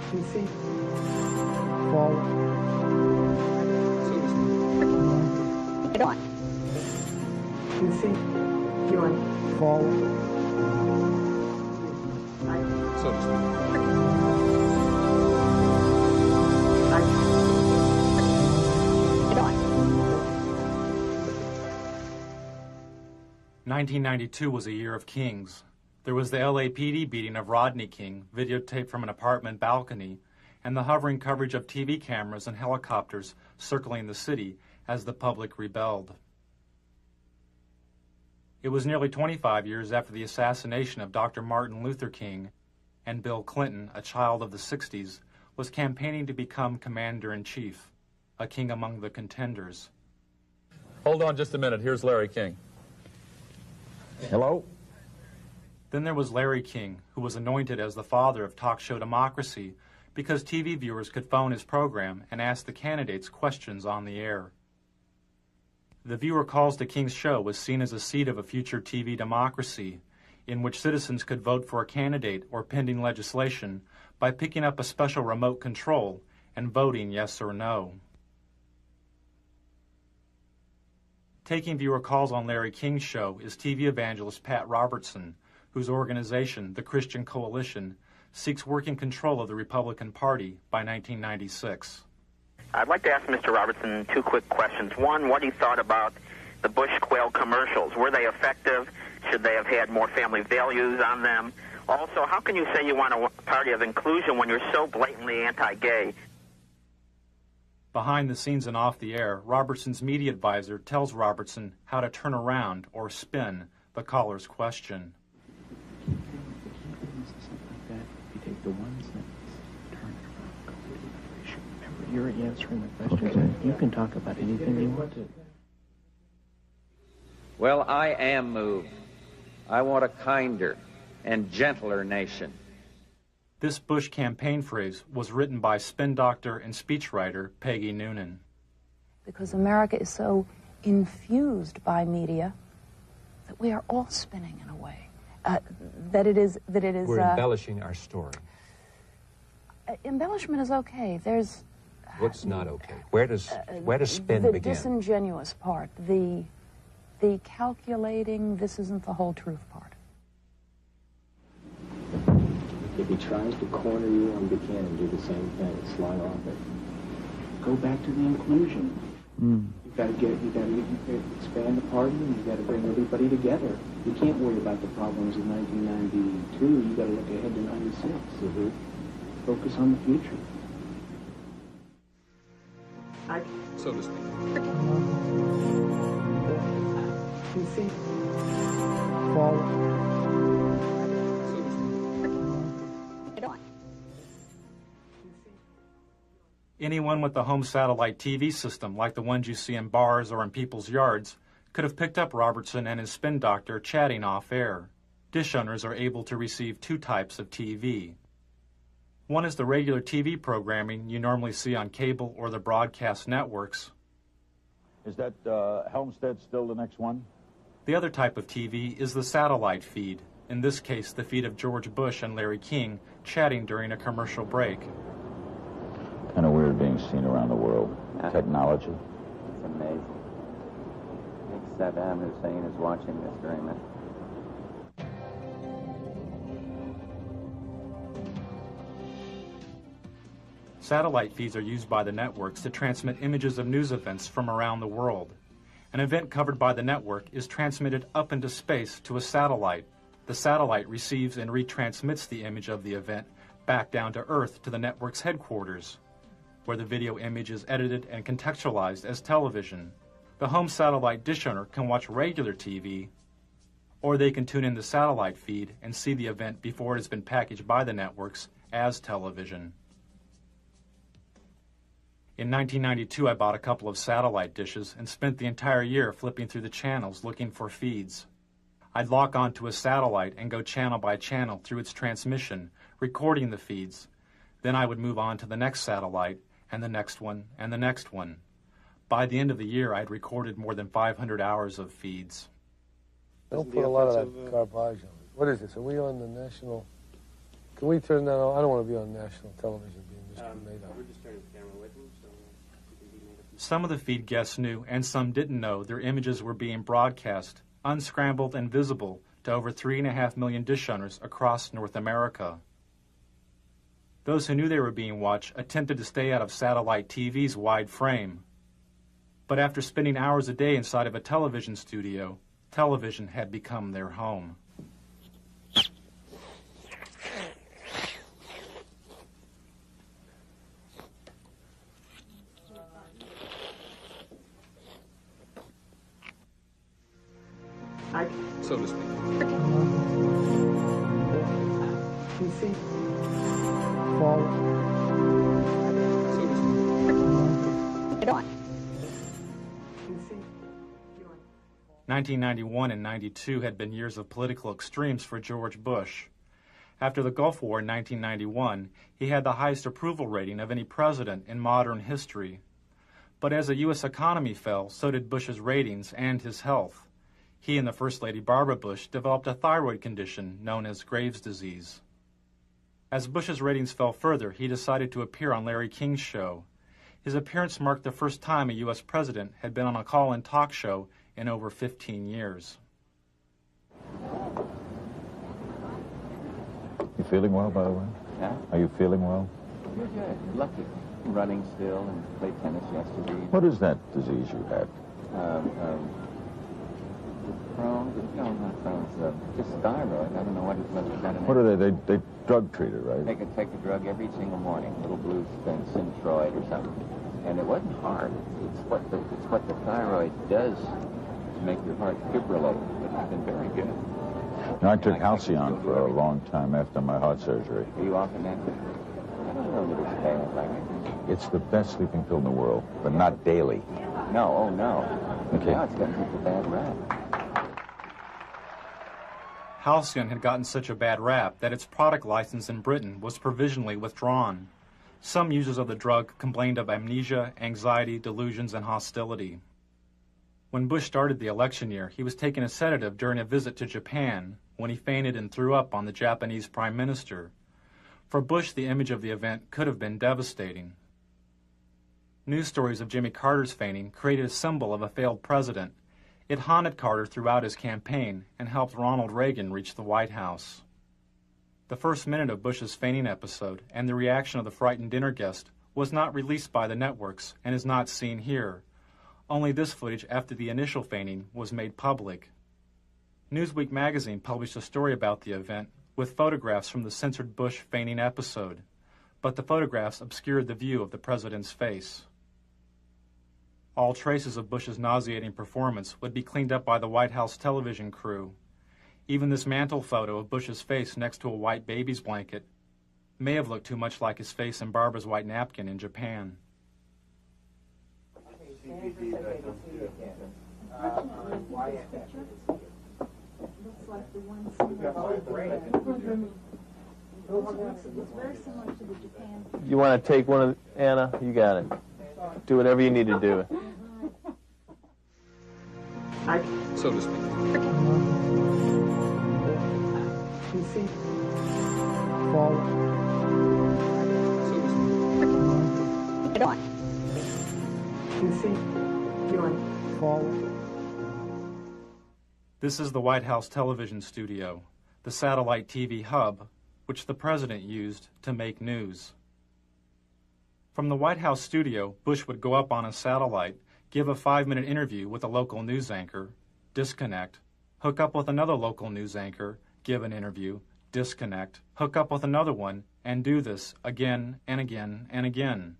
PC. Forward. Get on. PC. Join. Forward. So to speak. 1992 was a year of kings. There was the LAPD beating of Rodney King, videotaped from an apartment balcony, and the hovering coverage of TV cameras and helicopters circling the city as the public rebelled. It was nearly 25 years after the assassination of Dr. Martin Luther King, and Bill Clinton, a child of the 60s, was campaigning to become commander-in-chief, a king among the contenders. Hold on just a minute. Here's Larry King. Hello? Then there was Larry King, who was anointed as the father of talk show democracy because TV viewers could phone his program and ask the candidates questions on the air. The viewer calls to King's show was seen as a seed of a future TV democracy in which citizens could vote for a candidate or pending legislation by picking up a special remote control and voting yes or no. Taking viewer calls on Larry King's show is TV evangelist Pat Robertson, whose organization, the Christian Coalition, seeks working control of the Republican Party by 1996. I'd like to ask Mr. Robertson two quick questions. One, what he thought about the Bush quail commercials. Were they effective? Should they have had more family values on them? Also, how can you say you want a party of inclusion when you're so blatantly anti-gay? Behind the scenes and off the air, Robertson's media advisor tells Robertson how to turn around or spin the caller's question. You take the one sentence, turn it around, completely different issue. Remember, you're answering the question. Okay. You can talk about anything you want to. Well, I am moved. I want a kinder and gentler nation. This Bush campaign phrase was written by spin doctor and speechwriter Peggy Noonan. Because America is so infused by media that we are all spinning in a way. That it is. We're embellishing our story. Embellishment is okay. There's. What's not okay? Where does spin begin? The disingenuous part, the calculating. This isn't the whole truth part. If he tries to corner you on Buchanan, do the same thing, slide off it. Go back to the inclusion. You gotta expand the party, and you gotta bring everybody together. You can't worry about the problems of 1992. You gotta look ahead to 96. Focus on the future. So to speak. PC. Forward. Anyone with a home satellite TV system, like the ones you see in bars or in people's yards, could have picked up Robertson and his spin doctor chatting off air. Dish owners are able to receive two types of TV. One is the regular TV programming you normally see on cable or the broadcast networks. Is that Helmstead still the next one? The other type of TV is the satellite feed, in this case the feed of George Bush and Larry King chatting during a commercial break. Kind of weird being seen around the world. Technology. It's amazing. I think Saddam Hussein is watching this during this. Satellite feeds are used by the networks to transmit images of news events from around the world. An event covered by the network is transmitted up into space to a satellite. The satellite receives and retransmits the image of the event back down to Earth to the network's headquarters, where the video image is edited and contextualized as television. The home satellite dish owner can watch regular TV, or they can tune in the satellite feed and see the event before it has been packaged by the networks as television. In 1992, I bought a couple of satellite dishes and spent the entire year flipping through the channels looking for feeds. I'd lock onto a satellite and go channel by channel through its transmission, recording the feeds. Then I would move on to the next satellite, and the next one, and the next one. By the end of the year, I'd recorded more than 500 hours of feeds. Don't put a lot of that garbage on it. What is this? Are we on the national Can we turn that on? I don't want to be on national television being just made up. We're just turning the camera away from him, so you can be made up. Some of the feed guests knew, and some didn't know, their images were being broadcast, unscrambled and visible, to over 3.5 million dish owners across North America. Those who knew they were being watched attempted to stay out of satellite TV's wide frame. But after spending hours a day inside of a television studio, television had become their home. So to speak. PC. Forward. So to speak. PC. 1991 and 92 had been years of political extremes for George Bush. After the Gulf War in 1991, he had the highest approval rating of any president in modern history. But as the U.S. economy fell, so did Bush's ratings and his health. He and the First Lady Barbara Bush developed a thyroid condition known as Graves' disease. As Bush's ratings fell further, he decided to appear on Larry King's show. His appearance marked the first time a U.S. president had been on a call-in talk show in over 15 years. You feeling well, by the way? Yeah? Are you feeling well? You're good. You're lucky. I'm running still and played tennis yesterday. What is that disease you had? Crohn's? No, not Crohn's. Just thyroid. I don't know what it's got in it. What are they drug treated, right? Take a drug every single morning. Little blue thing, Synthroid or something. And it wasn't hard. It's what the thyroid does to make your heart fibrillate. But it's been very good. Now, I took Halcyon for a long time after my heart surgery. Are you often that? I don't know that it's bad. Like It's the best sleeping pill in the world, but not daily. No, oh no. Okay. Now it's gotten such a bad rap. Halcyon had gotten such a bad rap that its product license in Britain was provisionally withdrawn. Some users of the drug complained of amnesia, anxiety, delusions, and hostility. When Bush started the election year, he was taking a sedative during a visit to Japan when he fainted and threw up on the Japanese Prime Minister. For Bush, the image of the event could have been devastating. News stories of Jimmy Carter's fainting created a symbol of a failed president. It haunted Carter throughout his campaign and helped Ronald Reagan reach the White House. The first minute of Bush's fainting episode and the reaction of the frightened dinner guest was not released by the networks and is not seen here. Only this footage after the initial fainting was made public. Newsweek magazine published a story about the event with photographs from the censored Bush fainting episode, but the photographs obscured the view of the president's face. All traces of Bush's nauseating performance would be cleaned up by the White House television crew. Even this mantle photo of Bush's face next to a white baby's blanket may have looked too much like his face in Barbara's white napkin in Japan. You want to take one of Anna? You got it. Do whatever you need to do. So to speak. PC. Forward. So to speak. PC. Forward. This is the White House television studio, the satellite TV hub, which the president used to make news. From the White House studio, Bush would go up on a satellite, give a 5-minute interview with a local news anchor, disconnect, hook up with another local news anchor, give an interview, disconnect, hook up with another one, and do this again and again and again.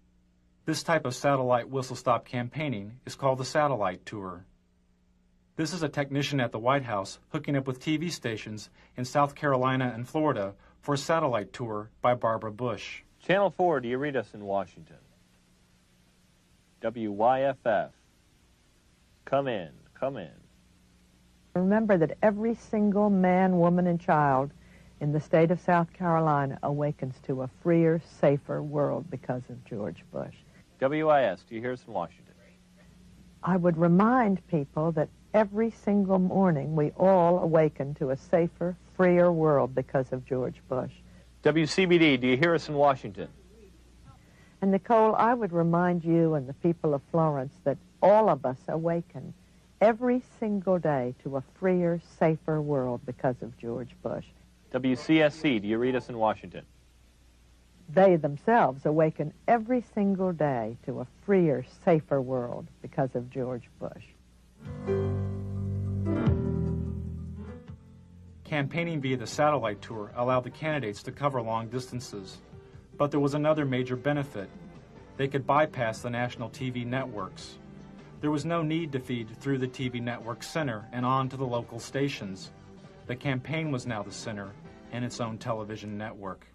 This type of satellite whistle-stop campaigning is called the satellite tour. This is a technician at the White House hooking up with TV stations in South Carolina and Florida for a satellite tour by Barbara Bush. Channel 4, do you read us in Washington? WYFF. Come in, come in. Remember that every single man, woman, and child in the state of South Carolina awakens to a freer, safer world because of George Bush. WIS, do you hear us in Washington? I would remind people that every single morning we all awaken to a safer, freer world because of George Bush. WCBD, do you hear us in Washington? And Nicole, I would remind you and the people of Florence that all of us awaken every single day to a freer, safer world because of George Bush. WCSC, do you read us in Washington? They themselves awaken every single day to a freer, safer world because of George Bush. Campaigning via the satellite tour allowed the candidates to cover long distances. But there was another major benefit. They could bypass the national TV networks. There was no need to feed through the TV network center and on to the local stations. The campaign was now the center and its own television network.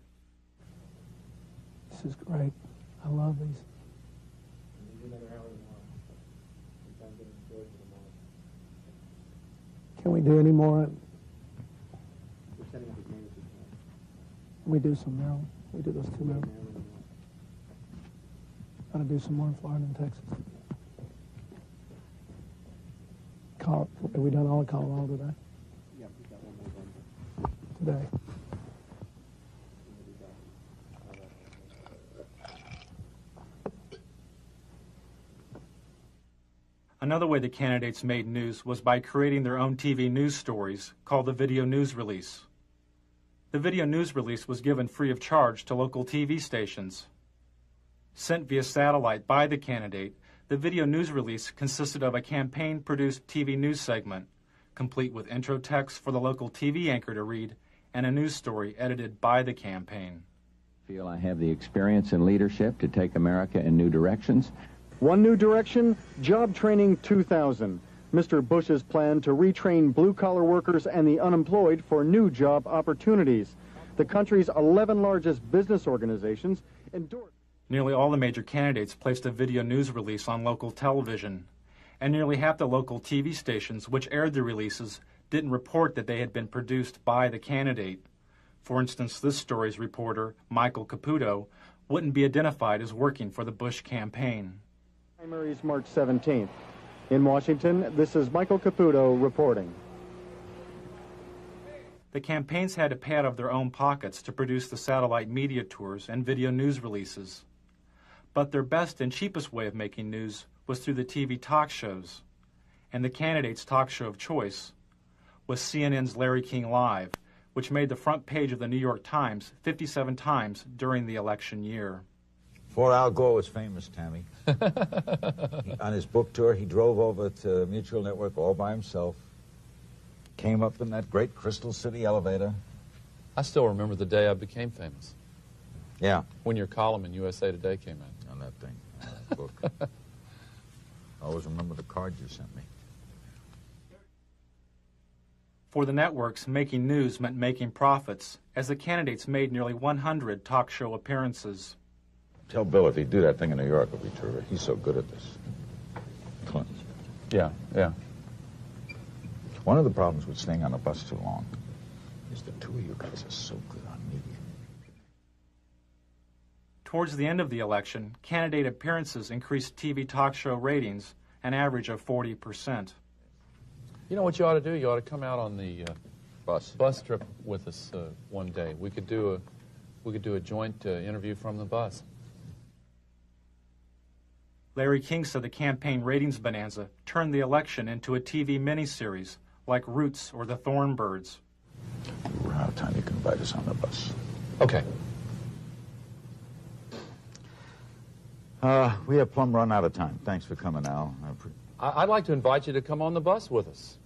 This is great. I love these. Can we do any more? We do some now. We do those two now. Gotta do some more in Florida and Texas. Have we done all of Colorado today? Yeah, we got one more Today. Another way the candidates made news was by creating their own TV news stories called the video news release. The video news release was given free of charge to local TV stations. Sent via satellite by the candidate, the video news release consisted of a campaign-produced TV news segment, complete with intro text for the local TV anchor to read, and a news story edited by the campaign. I feel I have the experience and leadership to take America in new directions. One new direction, Job Training 2000. Mr. Bush's plan to retrain blue-collar workers and the unemployed for new job opportunities. The country's 11 largest business organizations endorsed. Nearly all the major candidates placed a video news release on local television, and nearly half the local TV stations which aired the releases didn't report that they had been produced by the candidate. For instance, this story's reporter, Michael Caputo, wouldn't be identified as working for the Bush campaign. Primaries March 17th. In Washington, this is Michael Caputo reporting. The campaigns had to pay out of their own pockets to produce the satellite media tours and video news releases. But their best and cheapest way of making news was through the TV talk shows. And the candidate's talk show of choice was CNN's Larry King Live, which made the front page of the New York Times 57 times during the election year. Before Al Gore was famous, Tammy, on his book tour, he drove over to Mutual Network all by himself, came up in that great Crystal City elevator. I still remember the day I became famous. Yeah. When your column in USA Today came out. On that thing, on that book. I always remember the card you sent me. For the networks, making news meant making profits, as the candidates made nearly 100 talk show appearances. Tell Bill if he'd do that thing in New York, it would be terrific. He's so good at this. Clinton. Yeah. One of the problems with staying on the bus too long is the two of you guys are so good on media. Towards the end of the election, candidate appearances increased TV talk show ratings an average of 40%. You know what you ought to do? You ought to come out on the bus trip with us one day. We could do a joint interview from the bus. Larry King said the campaign ratings bonanza turned the election into a TV miniseries like Roots or The Thornbirds. We're out of time. You can invite us on the bus. Okay. We have plumb run out of time. Thanks for coming, Al. I'd like to invite you to come on the bus with us.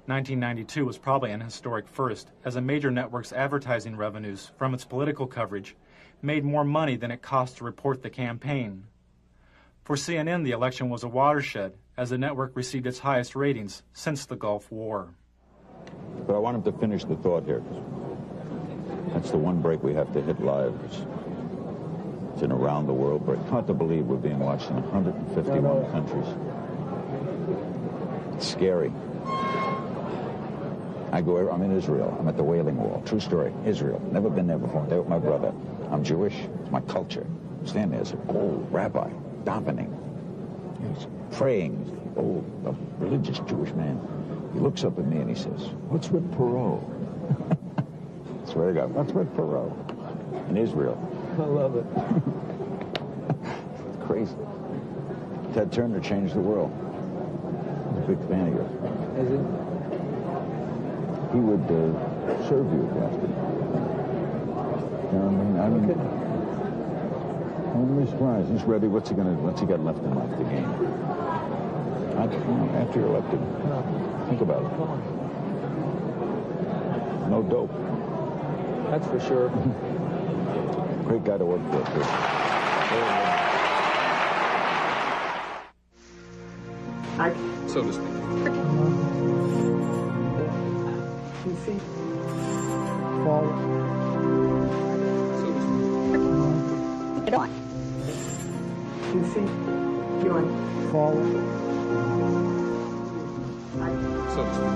1992 was probably an historic first, as a major network's advertising revenues from its political coverage made more money than it cost to report the campaign. For CNN, the election was a watershed, as the network received its highest ratings since the Gulf War. But I want him to finish the thought here, because that's the one break we have to hit live. It's an around the world break. It's hard to believe we're being watched in 151 countries. It's scary. I'm in Israel. I'm at the Wailing Wall. True story. Israel. Never been there before. There with my brother. I'm Jewish. It's my culture. Stand there as an old rabbi, davening. He's praying. Old, a religious Jewish man. He looks up at me and he says, "What's with Perot?" I swear to God, what's with Perot? In Israel. I love it. It's crazy. Ted Turner changed the world. I'm a big fan of yours. Is it? He would serve you if you asked him. You know what I mean? I'm really surprised. He's ready. What's he got left in life to gain? After you're elected, think about it. No dope. That's for sure. Great guy to work for, too. So to speak. You see? Forward. So to speak. Get on. You see? Join. Forward. So to speak.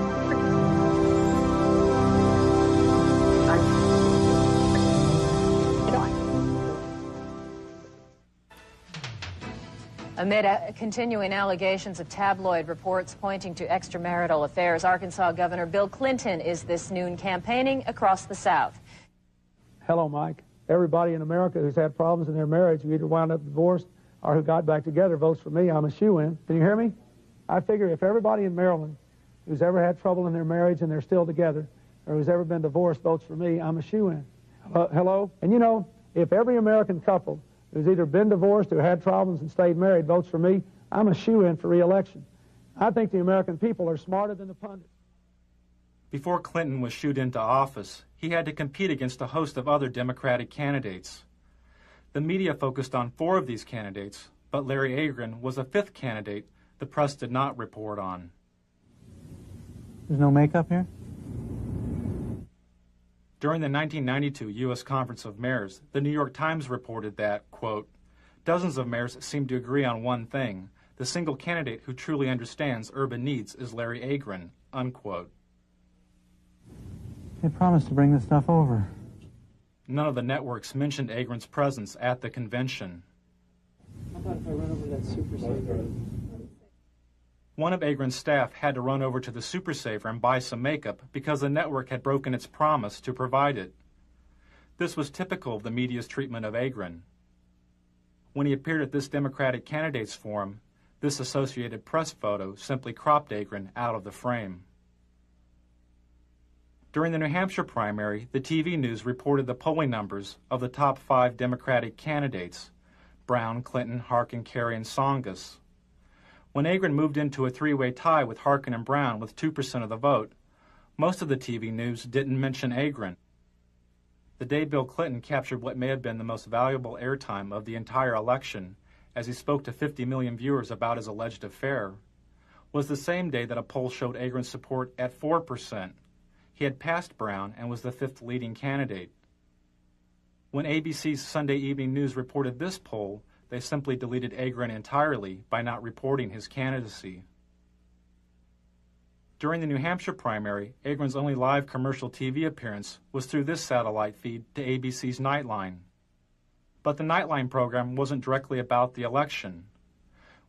Amid continuing allegations of tabloid reports pointing to extramarital affairs, Arkansas Governor Bill Clinton is this noon campaigning across the South. Hello, Mike. Everybody in America who's had problems in their marriage, who either wound up divorced or who got back together, votes for me. I'm a shoo-in. Can you hear me? I figure if everybody in Maryland who's ever had trouble in their marriage and they're still together, or who's ever been divorced votes for me, I'm a shoo-in. Hello? And you know, if every American couple who's either been divorced or had problems and stayed married votes for me, I'm a shoo-in for re-election. I think the American people are smarter than the pundits. Before Clinton was shooed into office, he had to compete against a host of other Democratic candidates. The media focused on 4 of these candidates, but Larry Agron was a 5th candidate the press did not report on. There's no makeup here? During the 1992 U.S. Conference of Mayors, the New York Times reported that, quote, dozens of mayors seem to agree on one thing. The single candidate who truly understands urban needs is Larry Agron, unquote. They promised to bring this stuff over. None of the networks mentioned Agron's presence at the convention. How about if I run over that Super Saver? One of Agron's staff had to run over to the Super Saver and buy some makeup because the network had broken its promise to provide it. This was typical of the media's treatment of Agron. When he appeared at this Democratic candidates forum, this Associated Press photo simply cropped Agron out of the frame. During the New Hampshire primary, the TV news reported the polling numbers of the top 5 Democratic candidates: Brown, Clinton, Harkin, Kerry, and Tsongas. When Agron moved into a 3-way tie with Harkin and Brown with 2% of the vote, most of the TV news didn't mention Agron. The day Bill Clinton captured what may have been the most valuable airtime of the entire election, as he spoke to 50 million viewers about his alleged affair, was the same day that a poll showed Agron's support at 4%. He had passed Brown and was the 5th leading candidate. When ABC's Sunday Evening News reported this poll, they simply deleted Agron entirely by not reporting his candidacy. During the New Hampshire primary, Agron's only live commercial TV appearance was through this satellite feed to ABC's Nightline. But the Nightline program wasn't directly about the election.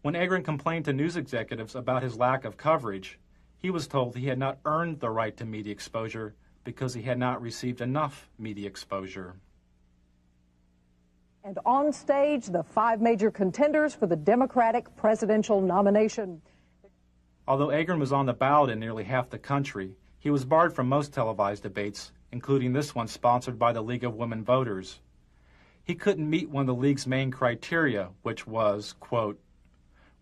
When Agron complained to news executives about his lack of coverage, he was told he had not earned the right to media exposure because he had not received enough media exposure. And on stage, the 5 major contenders for the Democratic presidential nomination. Although Agron was on the ballot in nearly half the country, he was barred from most televised debates, including this one sponsored by the League of Women Voters. He couldn't meet one of the League's main criteria, which was, quote,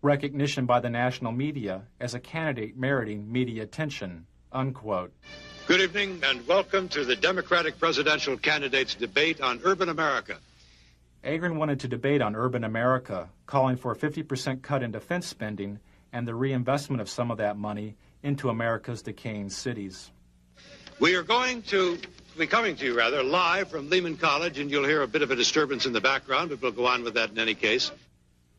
recognition by the national media as a candidate meriting media attention, unquote. Good evening and welcome to the Democratic presidential candidates debate on urban America. Agron wanted to debate on urban America, calling for a 50% cut in defense spending and the reinvestment of some of that money into America's decaying cities. We are going to be coming to you, live from Lehman College, and you'll hear a bit of a disturbance in the background, but we'll go on with that in any case.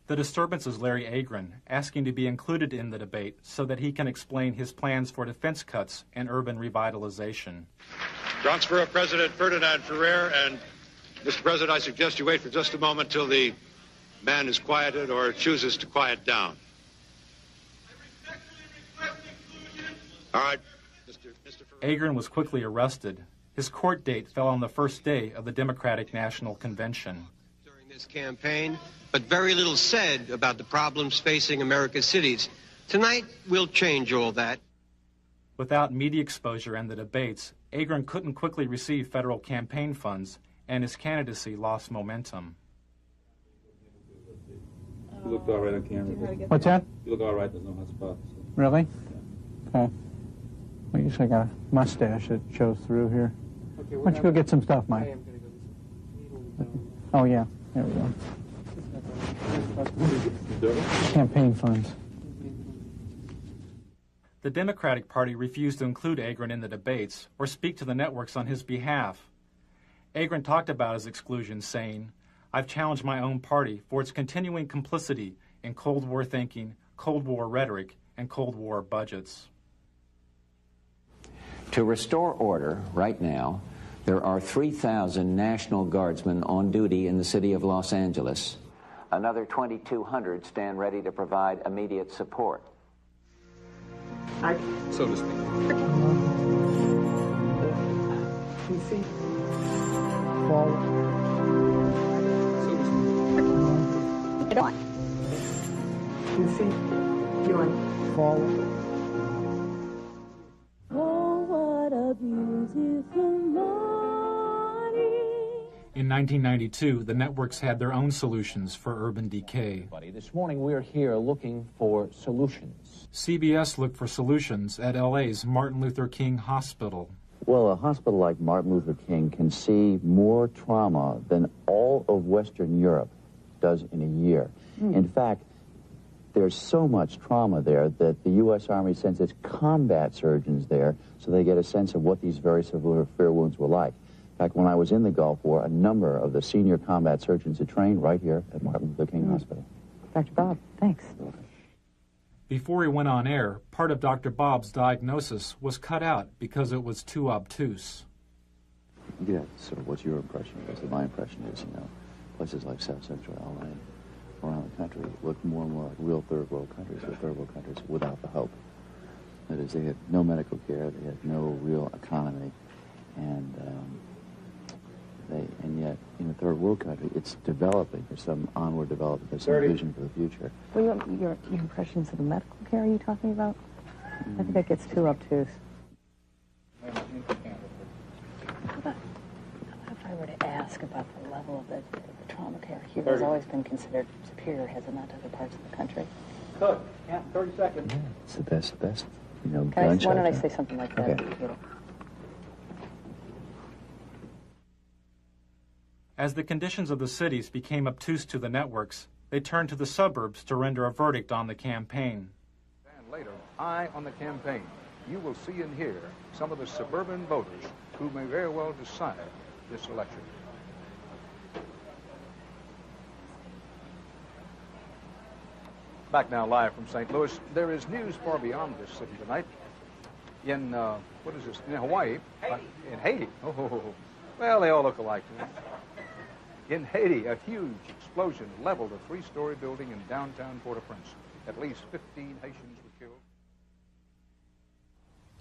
The disturbance is Larry Agron, asking to be included in the debate so that he can explain his plans for defense cuts and urban revitalization. Transfer of President Ferdinand Ferrer, and Mr. President, I suggest you wait for just a moment till the man is quieted or chooses to quiet down. All right, Mr. Agron was quickly arrested. His court date fell on the first day of the Democratic National Convention. During this campaign, but very little said about the problems facing America's cities. Tonight, we'll change all that. Without media exposure and the debates, Agron couldn't quickly receive federal campaign funds, and his candidacy lost momentum. You look all right on camera. What's that? You look all right. There's no hot spots. Really? Okay. Well, you just got a mustache that shows through here. Okay, Why don't you go get some stuff, Mike? Oh, yeah. There we go. Campaign funds. The Democratic Party refused to include Agron in the debates or speak to the networks on his behalf. Agron talked about his exclusion, saying, "I've challenged my own party for its continuing complicity in Cold War thinking, Cold War rhetoric, and Cold War budgets." To restore order right now, there are 3,000 National Guardsmen on duty in the city of Los Angeles. Another 2,200 stand ready to provide immediate support. So to speak. Forward. So to speak. 2 feet. Forward. Oh, what a beautiful morning. In 1992, the networks had their own solutions for urban decay. This morning we're here looking for solutions. CBS looked for solutions at LA's Martin Luther King Hospital. Well, a hospital like Martin Luther King can see more trauma than all of Western Europe does in a year. In fact, there's so much trauma there that the U.S. Army sends its combat surgeons there so they get a sense of what these very severe wounds were like. In fact, when I was in the Gulf War, a number of the senior combat surgeons had trained right here at Martin Luther King Hospital. Dr. Bob, thanks. Before he went on air, part of Dr. Bob's diagnosis was cut out because it was too obtuse. Yeah, so what's your impression? Because my impression is, places like South Central LA, around the country, look more and more like real third world countries, or third world countries without the hope. That is, they had no medical care, they had no real economy, and yet in a third world country, it's developing. There's some onward development, there's some vision for the future. Well, your impressions of the medical care, are you talking about? I think that gets too obtuse. How about if I were to ask about the level of the trauma care here has always been considered superior, has it not, to other parts of the country? Cook, 30 seconds. Yeah, it's the best, Why don't I say something like that? Okay. As the conditions of the cities became obtuse to the networks, they turned to the suburbs to render a verdict on the campaign. And later, eye on the campaign. You will see and hear some of the suburban voters who may very well decide this election. Back now live from St. Louis. There is news far beyond this city tonight. In, what is this? In Hawaii. In Haiti. Oh, well, they all look alike. In Haiti, a huge explosion leveled a three-story building in downtown Port-au-Prince. At least 15 Haitians were killed.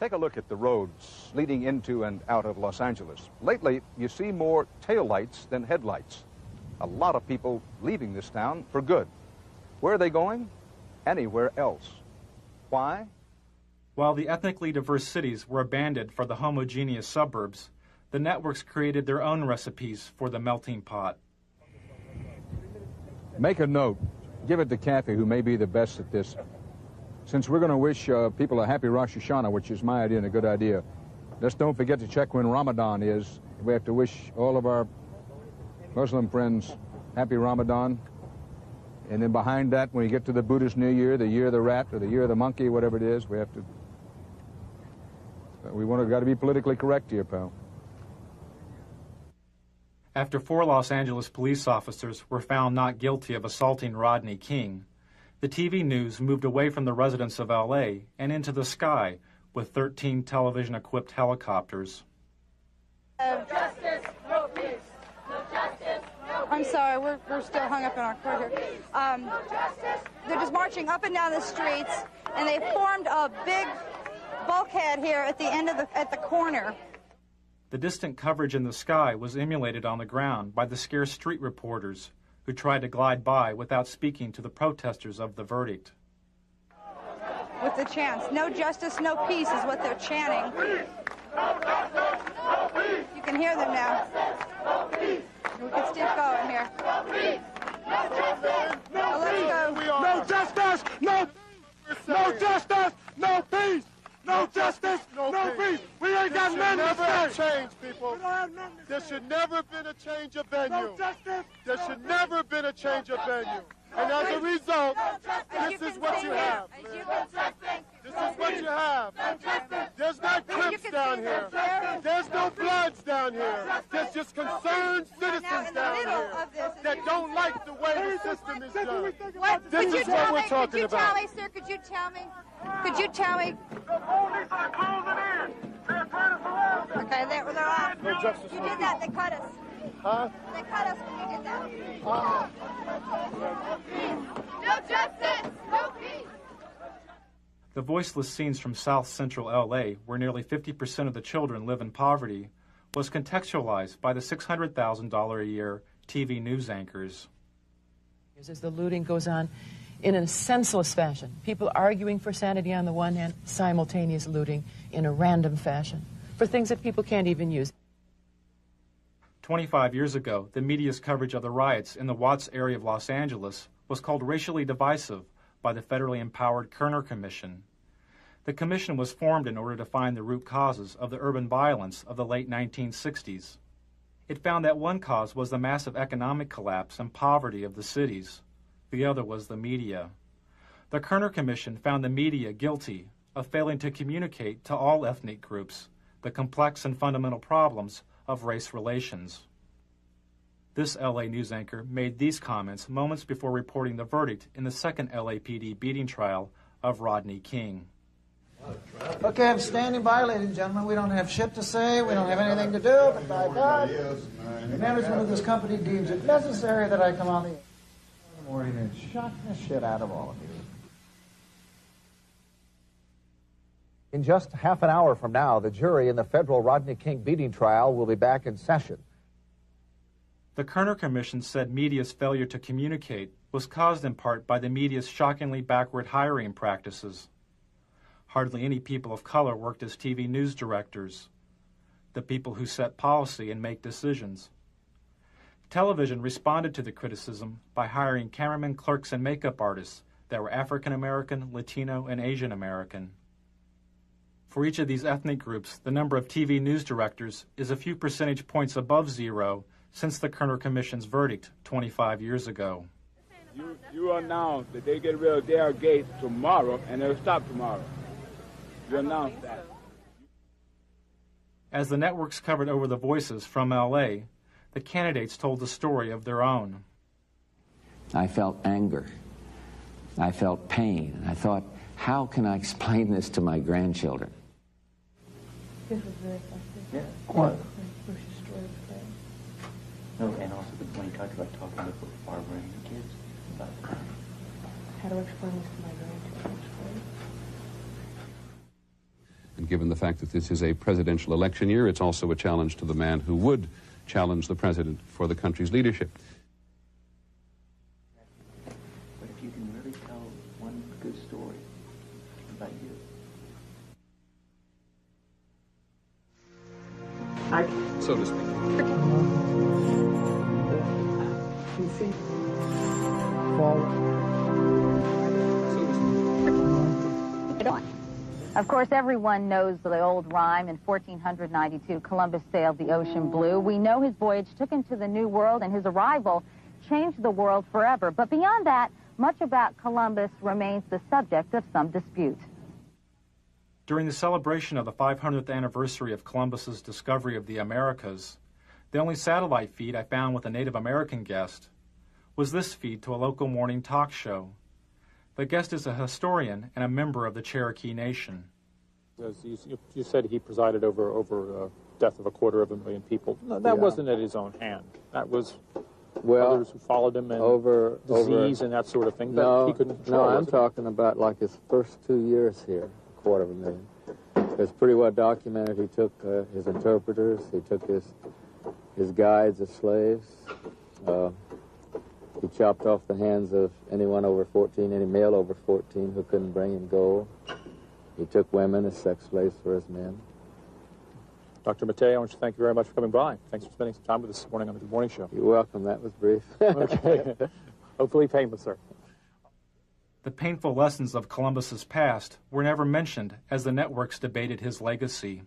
Take a look at the roads leading into and out of Los Angeles. Lately, you see more taillights than headlights. A lot of people leaving this town for good. Where are they going? Anywhere else. Why? While the ethnically diverse cities were abandoned for the homogeneous suburbs, the networks created their own recipes for the melting pot. Make a note. Give it to Kathy, who may be the best at this. Since we're going to wish people a happy Rosh Hashanah, which is my idea and a good idea, just don't forget to check when Ramadan is. We have to wish all of our Muslim friends happy Ramadan. And then behind that, when you get to the Buddhist New Year, the year of the rat or the year of the monkey, whatever it is, we have to... got to be politically correct here, pal. After 4 Los Angeles police officers were found not guilty of assaulting Rodney King, the TV news moved away from the residents of L.A. and into the sky with 13 television-equipped helicopters. No justice, no peace. No justice, no peace. I'm sorry, we're still hung up in our court here. They're just marching up and down the streets, and they formed a big bulkhead here at the end of at the corner. The distant coverage in the sky was emulated on the ground by the scarce street reporters who tried to glide by without speaking to the protesters of the verdict. With the chants, no justice, no peace is what they're chanting. You can hear them now. We can still going here. Well, let's go. No justice, no justice, no peace. No justice, no peace. We ain't got nothing to say. Change, people. There should never have been a change of venue. No justice. There should never have been a change of venue. And as a result, this is what you have. This is what you have. There's not Crips down here. There's no Bloods down here. There's just concerned citizens down here that don't like the way the system is done. This is what we're talking about. Could you tell me, sir, could you tell me? Could you tell me? Okay, they're off. No justice. You did that, they cut us. Huh? They cut us when you did that. No justice, no peace. The voiceless scenes from South Central L.A., where nearly 50% of the children live in poverty, was contextualized by the $600,000 a year TV news anchors. As the looting goes on in a senseless fashion, people arguing for sanity on the one hand, simultaneous looting in a random fashion for things that people can't even use. 25 years ago, the media's coverage of the riots in the Watts area of Los Angeles was called racially divisive by the federally empowered Kerner Commission. The commission was formed in order to find the root causes of the urban violence of the late 1960s. It found that one cause was the massive economic collapse and poverty of the cities. The other was the media. The Kerner Commission found the media guilty of failing to communicate to all ethnic groups the complex and fundamental problems of race relations. This LA news anchor made these comments moments before reporting the verdict in the second LAPD beating trial of Rodney King. Okay, I'm standing by, ladies and gentlemen. We don't have shit to say. We don't have anything to do, but by God, the management of this company deems it necessary that I come on the air in the morning and shock the shit out of all of you. In just half an hour from now, the jury in the federal Rodney King beating trial will be back in session. The Kerner Commission said media's failure to communicate was caused in part by the media's shockingly backward hiring practices. Hardly any people of color worked as TV news directors, the people who set policy and make decisions. Television responded to the criticism by hiring cameramen, clerks, and makeup artists that were African American, Latino, and Asian American. For each of these ethnic groups, the number of TV news directors is a few percentage points above zero since the Kerner Commission's verdict 25 years ago. You announce that they get rid of their gates tomorrow, and they'll stop tomorrow. You announce that. As the networks covered over the voices from L.A., the candidates told the story of their own. I felt anger. I felt pain. And I thought, how can I explain this to my grandchildren? This was very effective. Yeah. What? Bush destroyed the thing. No, and also when you talked about talking to Barbara and the kids about that. How to explain this to my grandchildren? And given the fact that this is a presidential election year, it's also a challenge to the man who would challenge the president for the country's leadership. But if you can really tell one good story about you. So to speak. Of course, everyone knows the old rhyme. In 1492, Columbus sailed the ocean blue. We know his voyage took him to the New World, and his arrival changed the world forever. But beyond that, much about Columbus remains the subject of some dispute. During the celebration of the 500th anniversary of Columbus's discovery of the Americas, the only satellite feed I found with a Native American guest was this feed to a local morning talk show. The guest is a historian and a member of the Cherokee Nation. You said he presided over death of 250,000 people. No, that wasn't at his own hand. That was others who followed him and disease and that sort of thing. No, that he couldn't control. No, I'm talking about like his first 2 years here, 250,000. It's pretty well documented. He took his interpreters, he took his guides as slaves. He chopped off the hands of anyone over 14, any male over 14 who couldn't bring him gold. He took women as sex slaves for his men. Dr. Mattei, I want to thank you very much for coming by. Thanks for spending some time with us this morning on the Good Morning Show. You're welcome. That was brief. Okay. Hopefully painless, sir. The painful lessons of Columbus's past were never mentioned as the networks debated his legacy.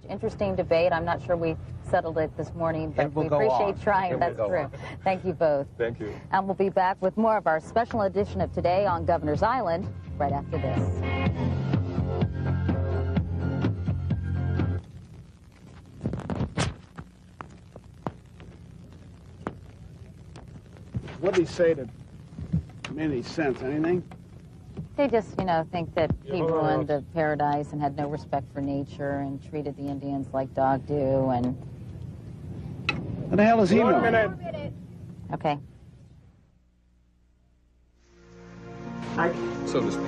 Interesting debate. I'm not sure we settled it this morning, but we appreciate trying. That's true. Thank you both. Thank you. And we'll be back with more of our special edition of Today on Governor's Island right after this. What did he say that made any sense? Anything? They just, think that he ruined the paradise and had no respect for nature and treated the Indians like dog do and... What the hell is he doing? 1 minute. Okay. So to speak.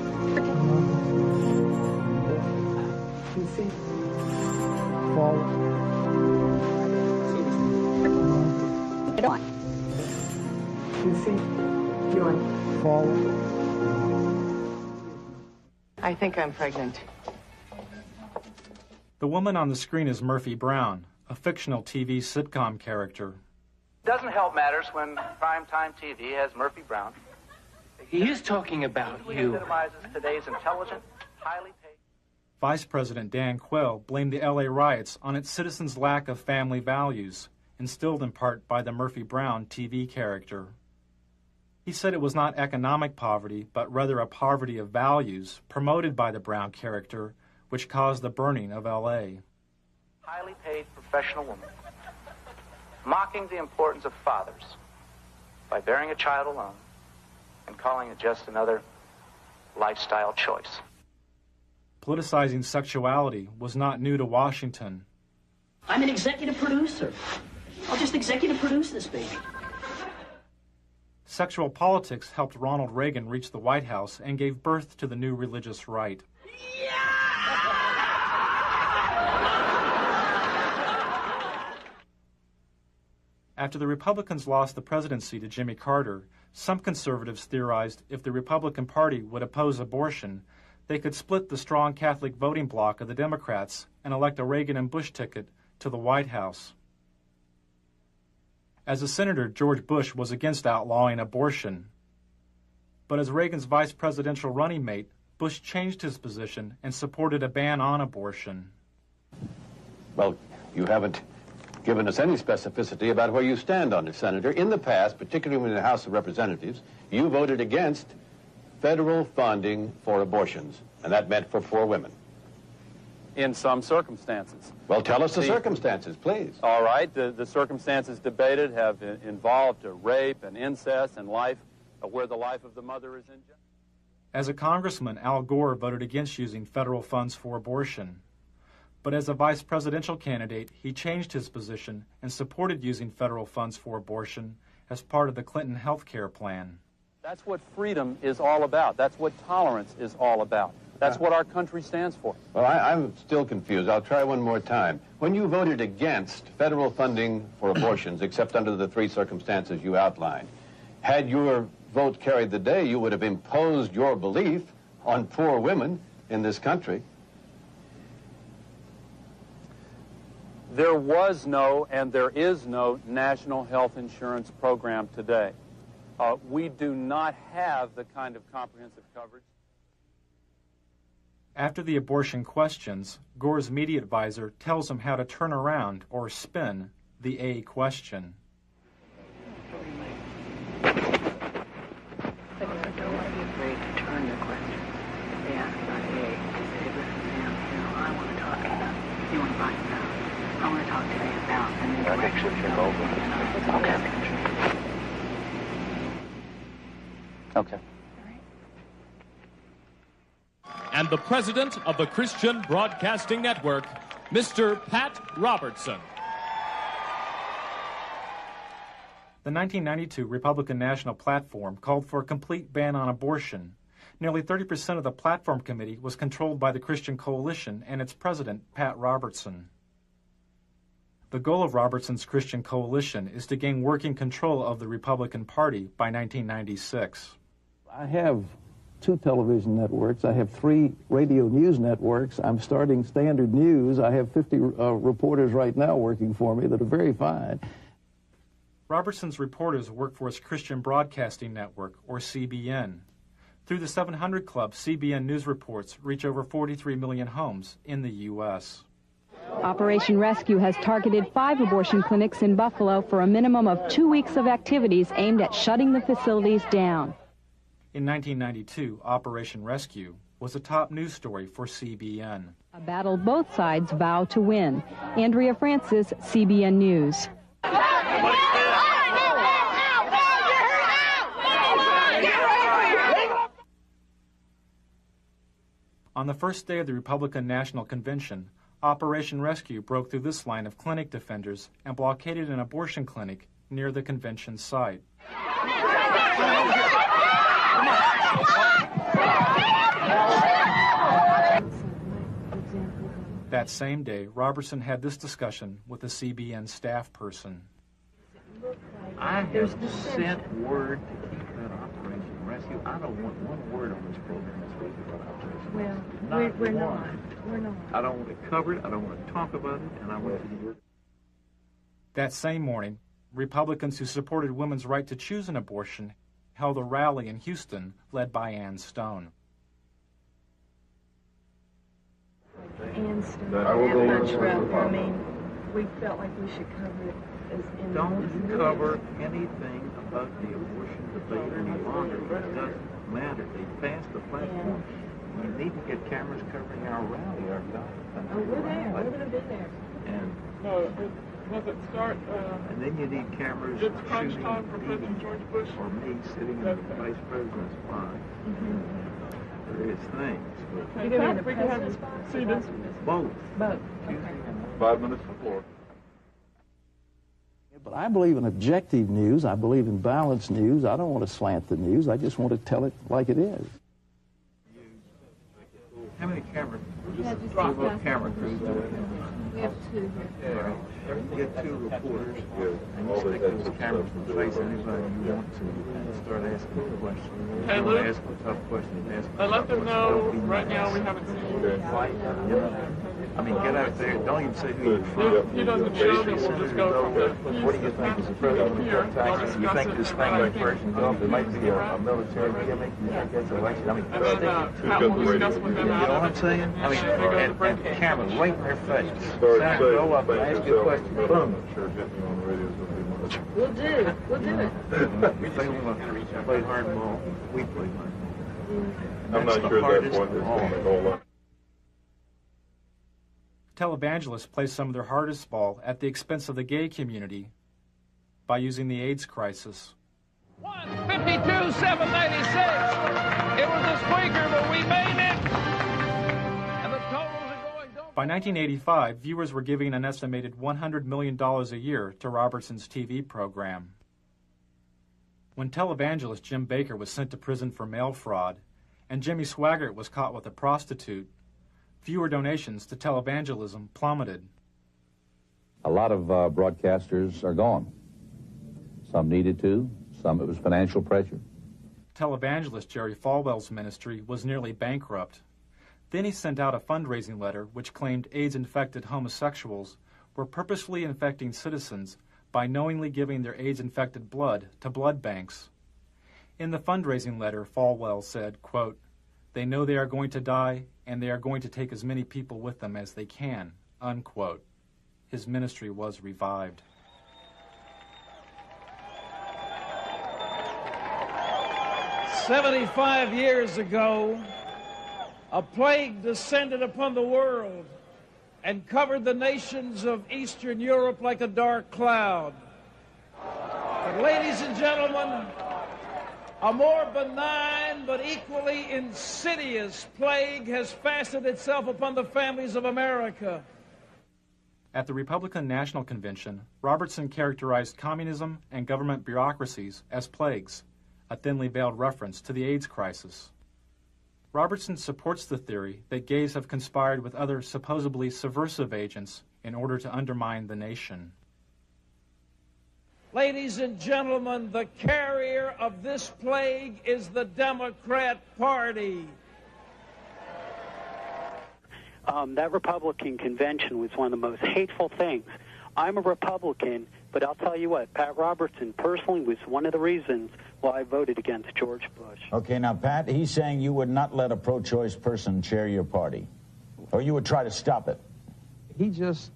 I think I'm pregnant. The woman on the screen is Murphy Brown, a fictional TV sitcom character. Doesn't help matters when primetime TV has Murphy Brown. He is talking about you. Epitomizes today's intelligent, highly paid... Vice President Dan Quayle blamed the LA riots on its citizens' lack of family values, instilled in part by the Murphy Brown TV character. He said it was not economic poverty, but rather a poverty of values promoted by the Brown character, which caused the burning of LA. Highly paid professional woman, mocking the importance of fathers by bearing a child alone and calling it just another lifestyle choice. Politicizing sexuality was not new to Washington. I'm an executive producer. I'll just executive produce this baby. Sexual politics helped Ronald Reagan reach the White House and gave birth to the new religious right. After the Republicans lost the presidency to Jimmy Carter, some conservatives theorized if the Republican Party would oppose abortion, they could split the strong Catholic voting bloc of the Democrats and elect a Reagan and Bush ticket to the White House. As a senator, George Bush was against outlawing abortion. But as Reagan's vice presidential running mate, Bush changed his position and supported a ban on abortion. Well, you haven't given us any specificity about where you stand on it, Senator. In the past, particularly in the House of Representatives, you voted against federal funding for abortions, and that meant for poor women. In some circumstances. Well, tell us the circumstances, please. All right. The circumstances debated have involved rape and incest and life, where the life of the mother is in jeopardy. As a congressman, Al Gore voted against using federal funds for abortion. But as a vice presidential candidate, he changed his position and supported using federal funds for abortion as part of the Clinton health care plan. That's what freedom is all about. That's what tolerance is all about. That's what our country stands for. Well, I'm still confused. I'll try one more time. When you voted against federal funding for abortions, except under the three circumstances you outlined, had your vote carried the day, you would have imposed your belief on poor women in this country. There was no and there is no national health insurance program today. We do not have the kind of comprehensive coverage. After the abortion questions, Gore's media advisor tells him how to turn around or spin the A question. But don't be afraid to turn the question. If they ask about A, just say, listen, Sam, I want to talk about, you want to find out. I want to talk today about, and then go actually go over. Okay. And the president of the Christian Broadcasting Network, Mr. Pat Robertson. The 1992 Republican National Platform called for a complete ban on abortion, Nearly 30% of the platform committee was controlled by the Christian Coalition and its president, Pat Robertson. The goal of Robertson's Christian Coalition is to gain working control of the Republican Party by 1996. I have 2 television networks. I have 3 radio news networks. I'm starting Standard News. I have 50 reporters right now working for me that are very fine. Robertson's reporters work for his Christian Broadcasting Network, or CBN. Through the 700 Club, CBN News reports reach over 43 million homes in the U.S. Operation Rescue has targeted 5 abortion clinics in Buffalo for a minimum of 2 weeks of activities aimed at shutting the facilities down. In 1992, Operation Rescue was a top news story for CBN. A battle both sides vow to win. Andrea Francis, CBN News. On the first day of the Republican National Convention, Operation Rescue broke through this line of clinic defenders and blockaded an abortion clinic near the convention site. That same day, Robertson had this discussion with a CBN staff person. I have sent word to keep that Operation Rescue. I don't want one word on this program this week about Operation Rescue. Well, we're not. We're not. I don't want to cover it. I don't want to talk about it. And I want you to hear it. That same morning, Republicans who supported women's right to choose an abortion held a rally in Houston led by Ann Stone. Ann Stone, that much rep. I mean, we felt like we should cover it as in. Don't cover anything about the abortion debate any longer. It doesn't matter. They passed the platform. You need to get cameras covering our rally, our God. Oh, we're there. We're going to be there. And no, does it start? And then you need cameras it's crunch shooting time for President George Bush or me sitting in the vice president's spot. Various things. Okay, we can have seated. Both. Both. Okay. 5 minutes before. But I believe in objective news. I believe in balanced news. I don't want to slant the news. I just want to tell it like it is. How many camera crews do we have? We have 2 here. All right. You get 2 reporters, and you stick those cameras in face anybody you want to, and start asking questions. Hey, you Lou, want to ask a tough question, let them know right now we haven't seen you. I mean, get out there. Don't even say who you're from. He doesn't show that we'll just go from the What do you think is the president of the taxes? You think this thing in Persian Gulf, there might be a military gimmick? You think that's election? I mean, stick it to we'll discuss with them. You know what I'm saying? I mean, and cameras right in their face. Senator, go up and ask you a question. Boom. We'll do it. We'll do it. We play hardball. We play hardball. I'm not sure that's what this Televangelists play some of their hardest ball at the expense of the gay community by using the AIDS crisis. 52, 796. It was a squeaker, but we made it. And the totals are going. By 1985, viewers were giving an estimated $100 million a year to Robertson's TV program. When televangelist Jim Baker was sent to prison for mail fraud, and Jimmy Swaggart was caught with a prostitute, viewer donations to televangelism plummeted. A lot of broadcasters are gone. Some needed to, some it was financial pressure. Televangelist Jerry Falwell's ministry was nearly bankrupt. Then he sent out a fundraising letter which claimed AIDS-infected homosexuals were purposefully infecting citizens by knowingly giving their AIDS-infected blood to blood banks. In the fundraising letter, Falwell said, quote, "They know they are going to die, and they are going to take as many people with them as they can," unquote. His ministry was revived. "75 years ago, a plague descended upon the world and covered the nations of Eastern Europe like a dark cloud. But ladies and gentlemen, a more benign but equally insidious plague has fastened itself upon the families of America." At the Republican National Convention, Robertson characterized communism and government bureaucracies as plagues, a thinly veiled reference to the AIDS crisis. Robertson supports the theory that gays have conspired with other supposedly subversive agents in order to undermine the nation. Ladies and gentlemen, the carrier of this plague is the Democrat Party. That Republican convention was one of the most hateful things. I'm a Republican, but I'll tell you what, Pat Robertson personally was one of the reasons why I voted against George Bush. Okay, now, Pat, he's saying you would not let a pro-choice person chair your party, or you would try to stop it. He just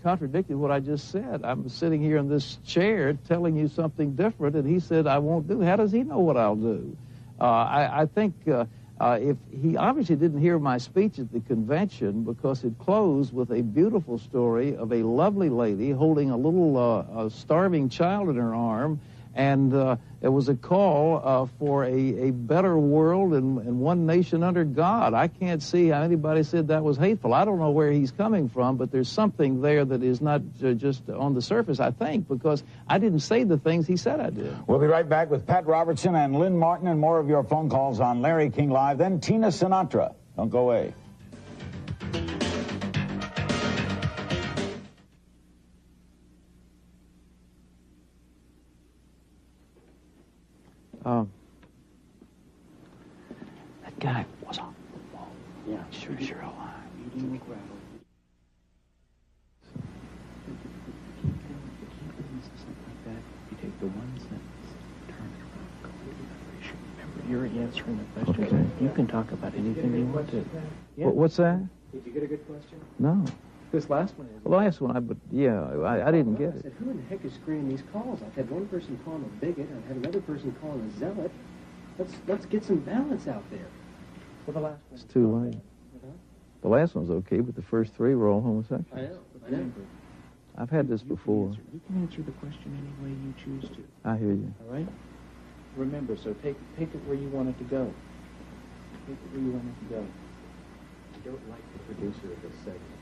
contradicted what I just said. I'm sitting here in this chair telling you something different, and he said I won't do it. How does he know what I'll do? I think if he obviously didn't hear my speech at the convention, because it closed with a beautiful story of a lovely lady holding a little starving child in her arm, and it was a call for a better world and one nation under God. I can't see how anybody said that was hateful. I don't know where he's coming from, but there's something there that is not just on the surface, I think, because I didn't say the things he said I did. We'll be right back with Pat Robertson and Lynn Martin and more of your phone calls on Larry King Live, then Tina Sinatra. Don't go away. That guy was on the wall. Yeah. Sure alive. Eating gravel. You take the one sentence, turn it around, completely different issue. Remember, you're answering the question. Okay. You can talk about anything you want to. Yeah. What's that? Did you get a good question? No. This last one is. The last one, I didn't get I said, who in the heck is screening these calls? I've had one person call him a bigot, I've had another person call him a zealot. Let's get some balance out there. Well, the last one. It's too late. The last one's okay, but the first three were all homosexual. I know. I've had this before. You can answer the question any way you choose to. I hear you. All right? Remember, so take it where you want it to go. Take it where you want it to go. I don't like the producer of this segment.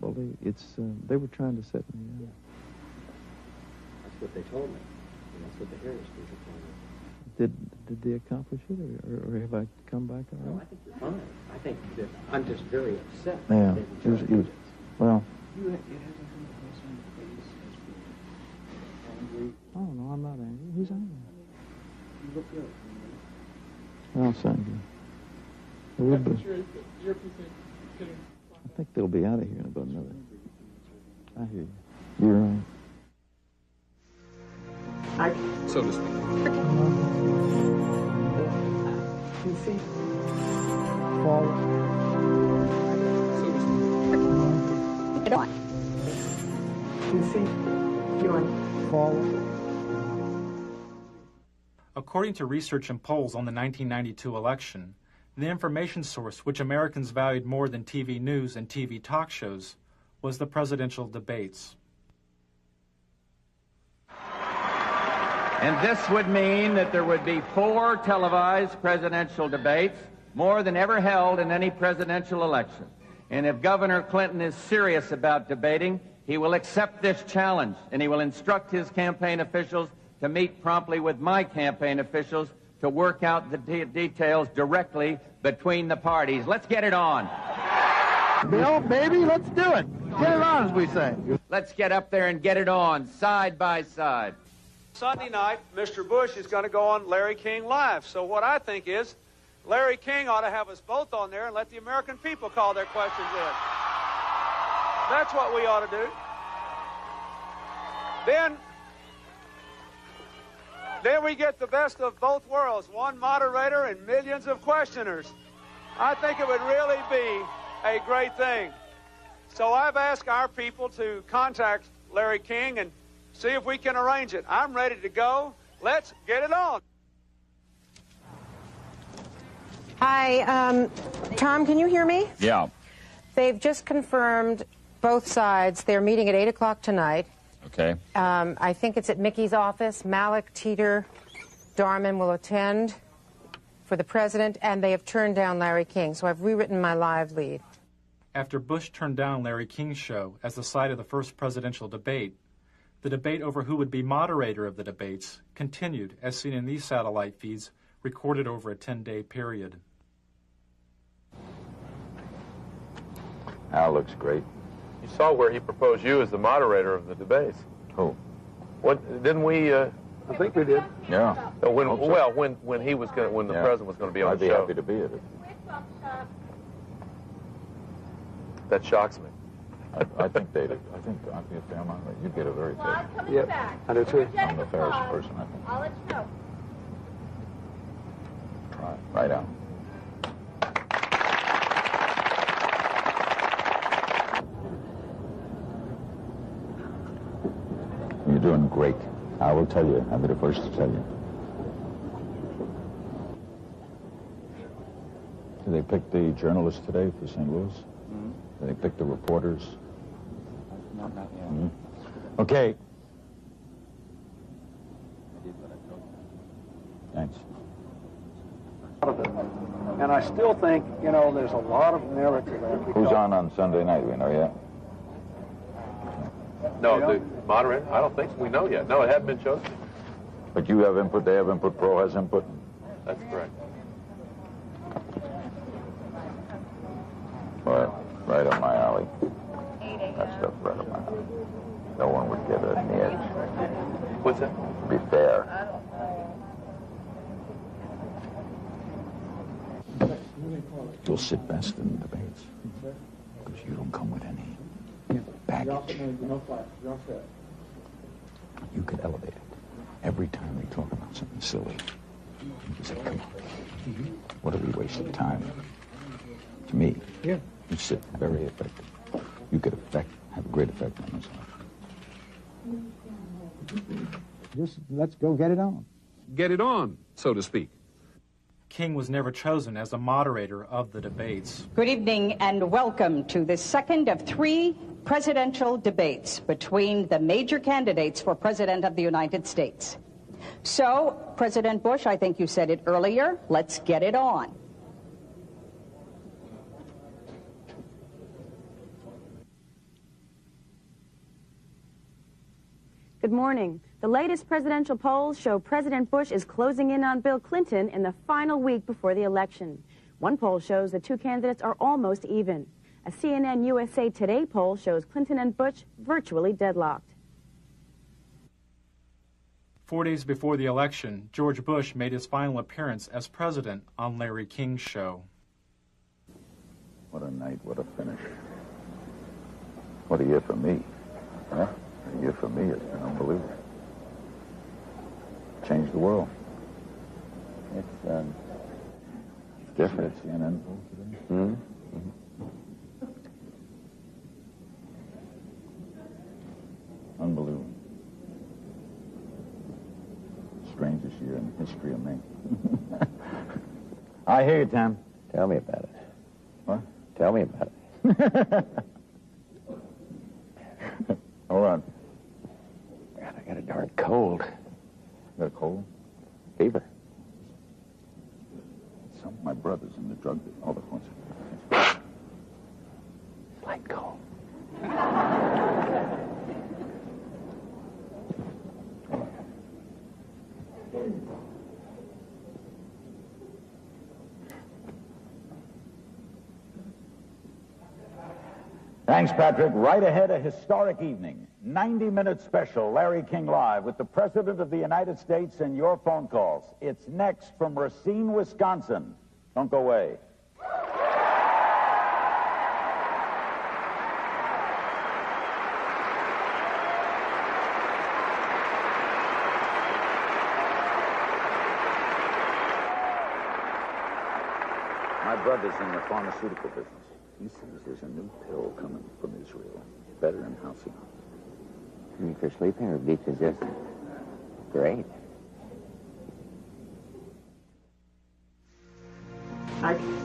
Well, they were trying to set me up. Yeah. That's what they told me. And that's what the Harris people told me. Did they accomplish it, or have I come back all right? No, I think you're fine. I think that I'm just very upset. Yeah. Well. You hasn't come across on your face as being angry. Oh, no, I'm not angry. Who's angry? You look good. Well, thank you. I think they'll be out of here in about another. I hear you. You're right. So to speak. 2 feet. Forward. So to speak. Get on. 2 feet. You're on. Forward. According to research and polls on the 1992 election, the information source which Americans valued more than TV news and TV talk shows was the presidential debates. And this would mean that there would be 4 televised presidential debates, more than ever held in any presidential election. And if Governor Clinton is serious about debating, he will accept this challenge, and he will instruct his campaign officials to meet promptly with my campaign officials to work out the details directly between the parties. Let's get it on. Bill, baby, let's do it. Get it on, as we say. Let's get up there and get it on, side by side. Sunday night, Mr. Bush is going to go on Larry King Live. So what I think is, Larry King ought to have us both on there and let the American people call their questions in. That's what we ought to do. Then we get the best of both worlds, one moderator and millions of questioners. I think it would really be a great thing. So I've asked our people to contact Larry King and see if we can arrange it. I'm ready to go. Let's get it on. Hi, Tom, can you hear me? Yeah. They've just confirmed both sides. They're meeting at 8 o'clock tonight. Okay. I think it's at Mickey's office. Malik, Teeter, Darman will attend for the president, and they have turned down Larry King, so I've rewritten my live lead. After Bush turned down Larry King's show as the site of the first presidential debate, the debate over who would be moderator of the debates continued, as seen in these satellite feeds recorded over a 10-day period. Al looks great. You saw where he proposed you as the moderator of the debates. Who? What didn't we? I think we did. Yeah. When Hope so. well, when he was going, when the president was going to be on I'd the be show. happy to be at it. That shocks me. I think I'd be a fair amount. You'd get a very fair. Yep. I do too. I'm the fairest person, I think. I'll let you know. Try. Right on. You're doing great. I will tell you. I'll be the first to tell you. Did they pick the journalists today for St. Louis? Mm-hmm. Did they pick the reporters? Not yet. Mm-hmm. Okay. Thanks. And I still think, you know, there's a lot of merit to that. Who's on Sunday night? We know yet? No, the moderator. I don't think so. We know yet. No, it hadn't been chosen. But you have input. They have input. Pro has input. That's correct. Well, right up my alley. That stuff's right up my alley. No one would get it in the edge. What's that? Be fair. You'll sit best in the debates because you don't come with any baggage. You could elevate it. Every time we talk about something silly, you say, come on. What are we wasting time? To me, you sit very effective. You could have a great effect on myself. Just let's go get it on. Get it on, so to speak. King was never chosen as the moderator of the debates. Good evening and welcome to the second of 3 presidential debates between the major candidates for President of the United States. So, President Bush, I think you said it earlier, let's get it on. Good morning. The latest presidential polls show President Bush is closing in on Bill Clinton in the final week before the election. One poll shows the two candidates are almost even. A CNN USA Today poll shows Clinton and Bush virtually deadlocked. 4 days before the election, George Bush made his final appearance as president on Larry King's show. What a night, what a finish. What a year for me. Huh? A year for me, it's been unbelievable. Changed the world. It's different. CNN poll today? Mm-hmm. Unbelievable. Strangest year in the history of man. I hear you, Tom. Tell me about it. What? Tell me about it. Hold on. God, I got a darn cold. You got a cold? Fever. Some of my brothers in the drug business. Hold on one second. Light cold. Thanks, Patrick. Right ahead, a historic evening. 90-minute special, Larry King Live, with the President of the United States and your phone calls. It's next from Racine, Wisconsin. Don't go away. My brother's in the pharmaceutical business. He says there's a new pill coming from Israel, better than Halcyon. For sleeping, or beach is just great.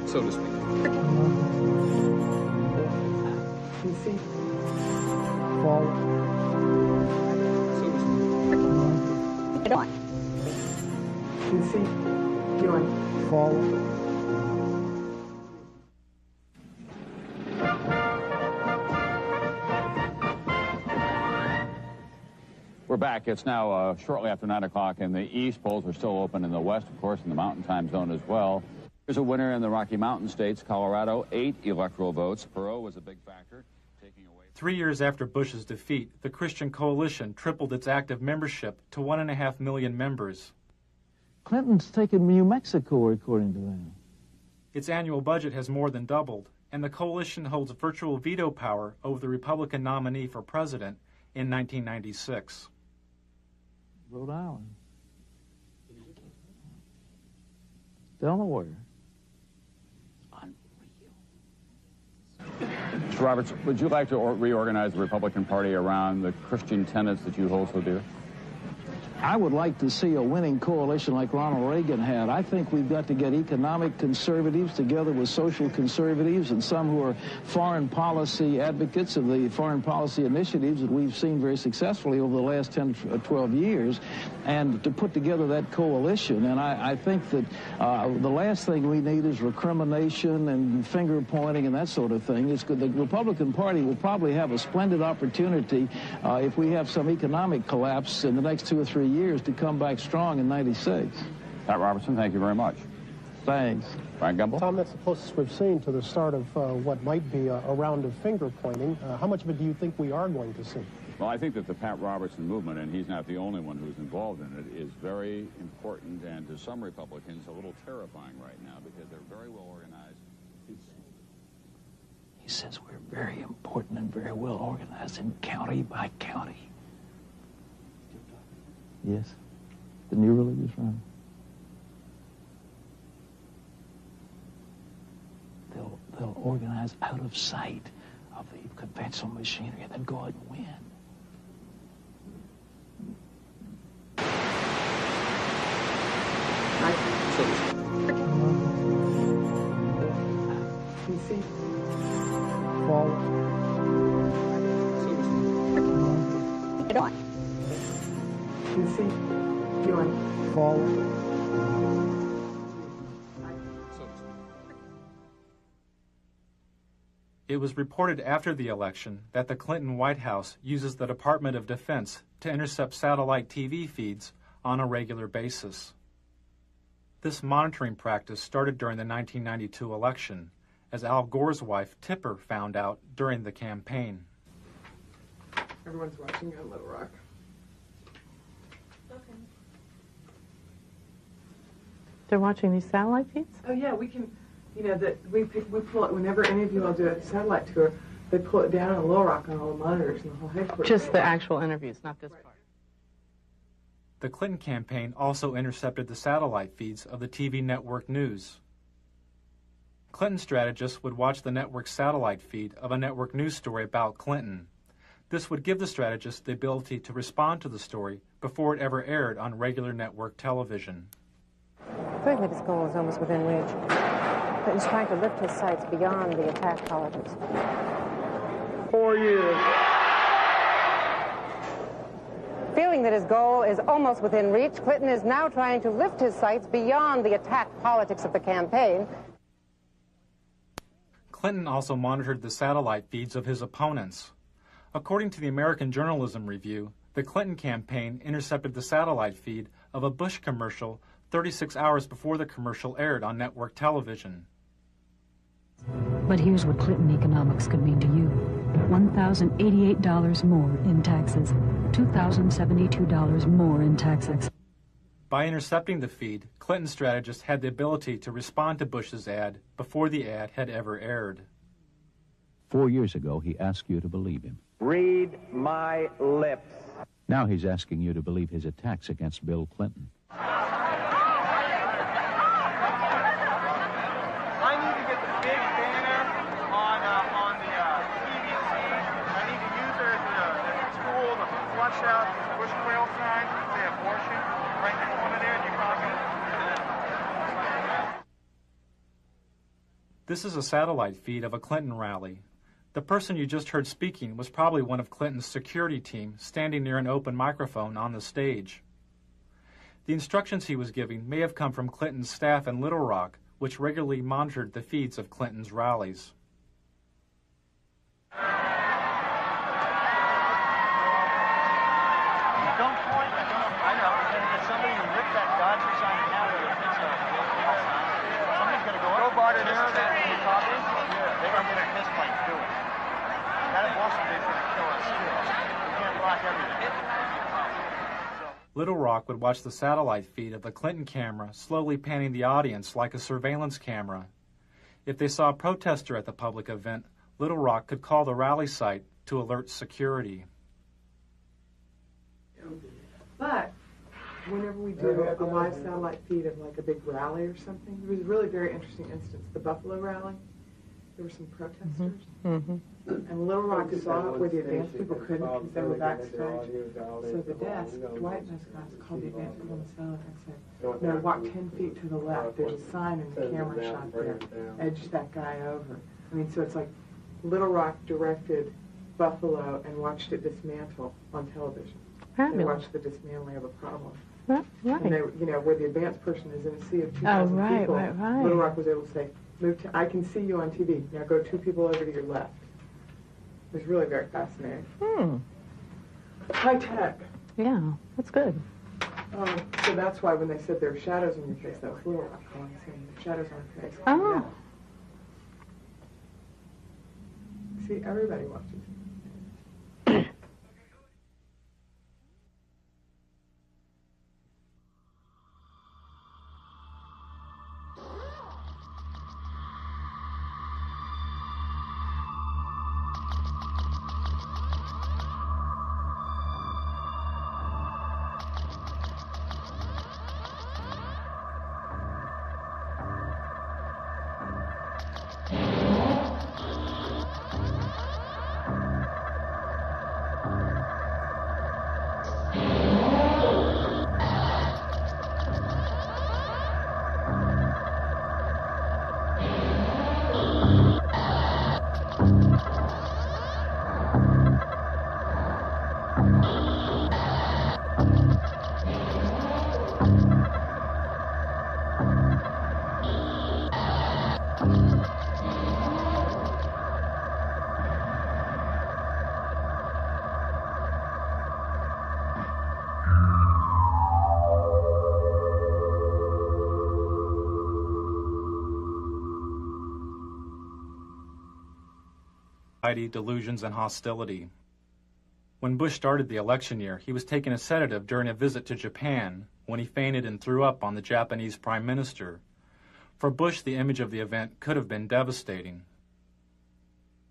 So to speak. PC. Forward. So to speak. Get on. PC. Join. Forward. We're back. It's now shortly after 9 o'clock in the east. Polls are still open in the west, of course, in the mountain time zone as well. There's a winner in the Rocky Mountain states. Colorado, 8 electoral votes. Perot was a big factor, taking away. 3 years after Bush's defeat, the Christian Coalition tripled its active membership to 1.5 million members. Clinton's taken New Mexico, according to them. Its annual budget has more than doubled, and the coalition holds virtual veto power over the Republican nominee for president in 1996. Rhode Island. Delaware. Mr. Roberts, would you like to reorganize the Republican Party around the Christian tenets that you hold so dear? I would like to see a winning coalition like Ronald Reagan had. I think we've got to get economic conservatives together with social conservatives and some who are foreign policy advocates of the foreign policy initiatives that we've seen very successfully over the last 10 or 12 years, and to put together that coalition. And I think that the last thing we need is recrimination and finger pointing and that sort of thing. It's good. The Republican Party will probably have a splendid opportunity if we have some economic collapse in the next 2 or 3 years to come back strong in '96. Pat Robertson, thank you very much. Thanks. Brian Gumbel? Tom, that's the closest we've seen to the start of what might be a round of finger pointing. How much of it do you think we are going to see? Well, I think that the Pat Robertson movement, and he's not the only one who's involved in it, is very important and to some Republicans a little terrifying right now because they're very well organized. He says we're very important and very well organized in county by county. Yes, the new religious right. They'll organize out of sight of the conventional machinery and then go out and win. PC. Forward. Get on. PC. Join. Forward. It was reported after the election that the Clinton White House uses the Department of Defense to intercept satellite TV feeds on a regular basis. This monitoring practice started during the 1992 election, as Al Gore's wife, Tipper, found out during the campaign. Everyone's watching on Little Rock. Okay. They're watching these satellite feeds? Oh, yeah, we can, you know, we pull it, whenever any of you all do a satellite tour, they pull it down on Little Rock on all the monitors and the whole headquarters. Just the actual interviews, not this part. The Clinton campaign also intercepted the satellite feeds of the TV network news. Clinton strategists would watch the network's satellite feed of a network news story about Clinton. This would give the strategists the ability to respond to the story before it ever aired on regular network television. Certainly his goal is almost within reach. Clinton's trying to lift his sights beyond the attack politics. 4 years. Feeling that his goal is almost within reach, Clinton is now trying to lift his sights beyond the attack politics of the campaign. Clinton also monitored the satellite feeds of his opponents. According to the American Journalism Review, the Clinton campaign intercepted the satellite feed of a Bush commercial 36 hours before the commercial aired on network television. But here's what Clinton economics could mean to you. $1,088 more in taxes. $2,072 more in taxes. By intercepting the feed, Clinton strategists had the ability to respond to Bush's ad before the ad had ever aired. 4 years ago, he asked you to believe him. Read my lips. Now he's asking you to believe his attacks against Bill Clinton. I need to get the big banner on the PVC. I need to use it as a tool to flush out the Bush quail sign, say abortion, right in the corner there. Do you copy it? This is a satellite feed of a Clinton rally. The person you just heard speaking was probably one of Clinton's security team standing near an open microphone on the stage. The instructions he was giving may have come from Clinton's staff in Little Rock, which regularly monitored the feeds of Clinton's rallies. Don't point. I know. There's somebody who ripped that Dodger sign in half with a pizza. Somebody's going to this place do it. That Washington's going to kill us too. We can't block everything. Little Rock would watch the satellite feed of the Clinton camera slowly panning the audience like a surveillance camera. If they saw a protester at the public event, Little Rock could call the rally site to alert security. But whenever we do a live satellite feed of like a big rally or something, it was a really very interesting instance. The Buffalo rally, there were some protesters. And Little Rock saw it where the advanced people couldn't because they were backstage. So the desk, Dwight and those guys called the advanced people on the cellar and said, no, walk 10 feet to the left. There's a sign in the camera shot there. Edge that guy over. I mean, so it's like Little Rock directed Buffalo and watched it dismantle on television. They watched the dismantling of a problem. Right. And they, you know, where the advanced person is in a sea of 2,000 people, Little Rock was able to say, I can see you on TV. Now go 2 people over to your left. It was really very fascinating. High tech. Yeah, that's good. So that's why when they said there are shadows on your face, that was Little Rock calling, saying shadows on your face. Oh. See, everybody watches. Delusions, and hostility. When Bush started the election year, he was taking a sedative during a visit to Japan when he fainted and threw up on the Japanese prime minister. For Bush, the image of the event could have been devastating.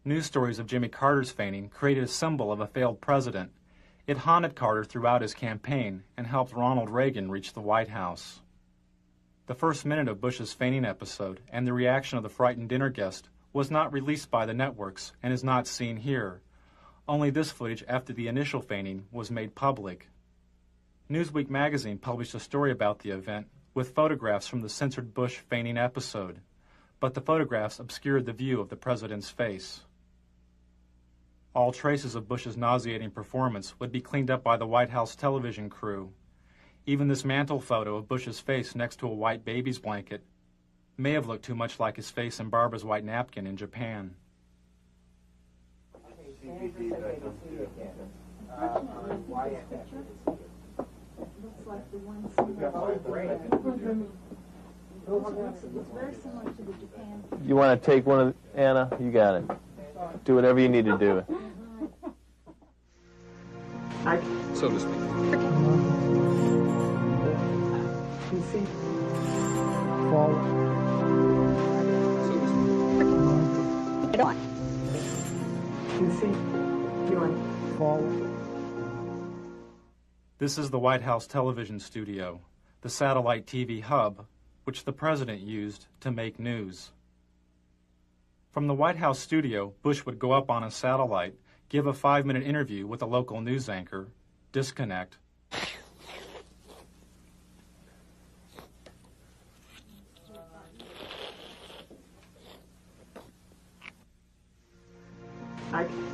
News stories of Jimmy Carter's fainting created a symbol of a failed president. It haunted Carter throughout his campaign and helped Ronald Reagan reach the White House. The first minute of Bush's fainting episode and the reaction of the frightened dinner guest was not released by the networks and is not seen here. Only this footage after the initial fainting was made public. Newsweek magazine published a story about the event with photographs from the censored Bush fainting episode, but the photographs obscured the view of the president's face. All traces of Bush's nauseating performance would be cleaned up by the White House television crew. Even this mantle photo of Bush's face next to a white baby's blanket may have looked too much like his face in Barbara's white napkin in Japan. You want to take one of Anna? You got it. Do whatever you need to do. So to speak. You see? Forward. This is the White House television studio, the satellite TV hub, which the president used to make news. From the White House studio, Bush would go up on a satellite, give a 5-minute interview with a local news anchor, disconnect,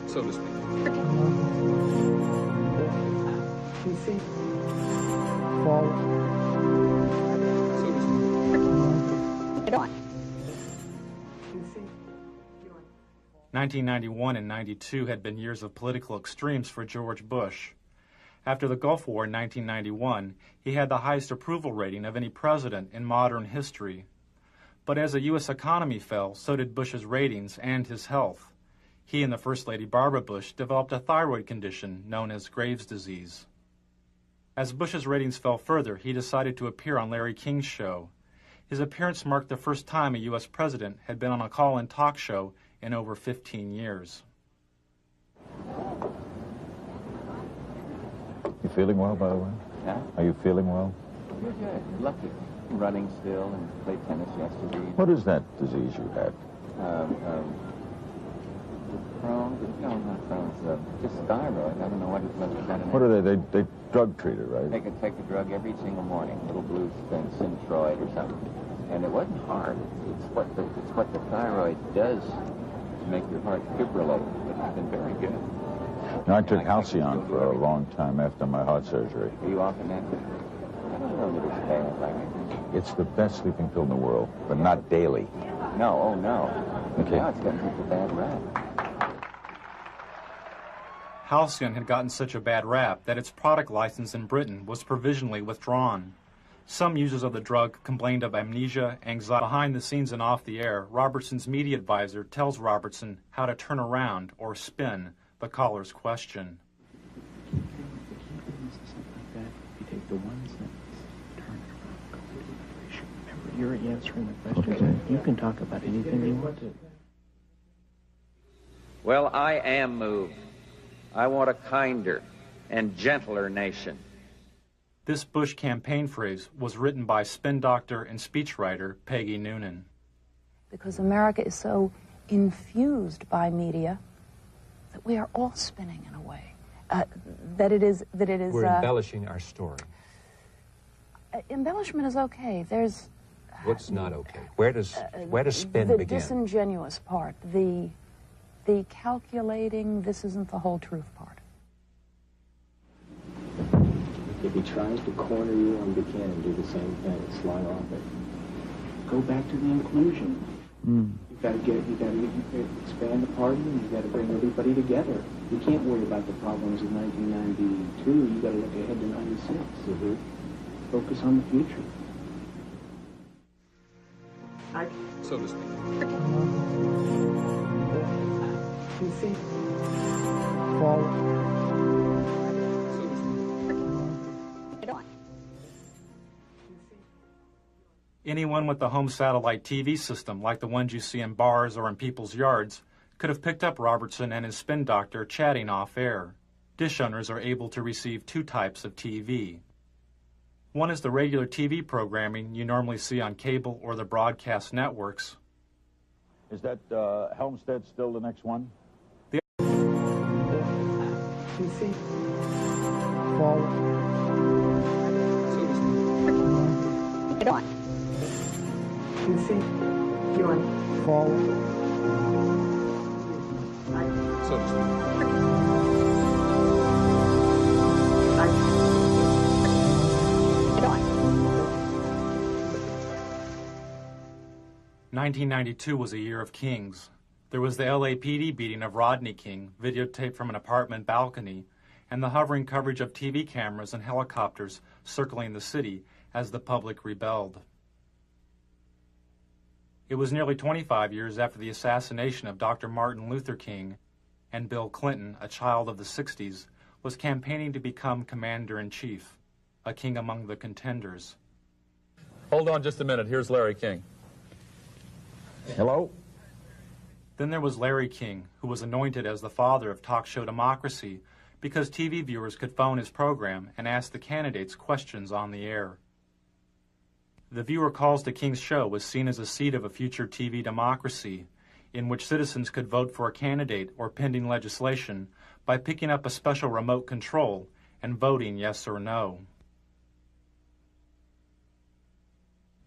so to speak. You see? Forward. So to speak. 1991 and 92 had been years of political extremes for George Bush. After the Gulf War in 1991, he had the highest approval rating of any president in modern history. But as the U.S. economy fell, so did Bush's ratings and his health. He and the First Lady Barbara Bush developed a thyroid condition known as Graves' disease. As Bush's ratings fell further, he decided to appear on Larry King's show. His appearance marked the first time a U.S. president had been on a call-in talk show in over 15 years. You feeling well, by the way? Yeah. Are you feeling well? You're good. Lucky. Running still and played tennis yesterday. What is that disease you had? Crohn's? No, not Crohn's. Just thyroid. I don't know what it's What are they? They drug treat it, right? They could take the drug every single morning. Little blue thing, Synthroid or something. And it wasn't hard. It's what the thyroid does to make your heart fibrillate. It's been very good. You know, I took Halcyon for a long time after my heart surgery. Are you often at it? I don't know that it's bad. It's the best sleeping pill in the world, but not daily. No, oh no. Okay. Now it's getting such a bad rap. Halcyon had gotten such a bad rap that its product license in Britain was provisionally withdrawn. Some users of the drug complained of amnesia, anxiety. Behind the scenes and off the air, Robertson's media advisor tells Robertson how to turn around or spin the caller's question. You take the one sentence, turn it around, go to the issue. Remember, you're answering the question. Okay. You can talk about anything you want to. Well, I am moved. I want a kinder and gentler nation. This Bush campaign phrase was written by spin doctor and speechwriter Peggy Noonan. Because America is so infused by media that we are all spinning in a way. That it is. We're embellishing our story. Embellishment is okay. There's. What's not okay? Where does spin begin? The disingenuous part, the calculating, this isn't the whole truth part. If he tries to corner you on Buchanan, do the same thing, slide off it. Go back to the inclusion. You got to expand the party, and you got to bring everybody together. You can't worry about the problems of 1992. You got to look ahead to '96. Focus on the future. So to speak. You see, Anyone with a home satellite TV system, like the ones you see in bars or in people's yards, could have picked up Robertson and his spin doctor chatting off air. Dish owners are able to receive two types of TV. One is the regular TV programming you normally see on cable or the broadcast networks. Is that Helmstead still the next one? you see, you see, you want forward. So to speak. 1992 was a year of kings. There was the LAPD beating of Rodney King, videotaped from an apartment balcony, and the hovering coverage of TV cameras and helicopters circling the city as the public rebelled. It was nearly 25 years after the assassination of Dr. Martin Luther King, and Bill Clinton, a child of the 60s, was campaigning to become commander-in-chief, a king among the contenders. Hold on just a minute. Here's Larry King. Hello? Then there was Larry King, who was anointed as the father of talk show democracy because TV viewers could phone his program and ask the candidates questions on the air. The viewer calls to King's show was seen as a seed of a future TV democracy in which citizens could vote for a candidate or pending legislation by picking up a special remote control and voting yes or no.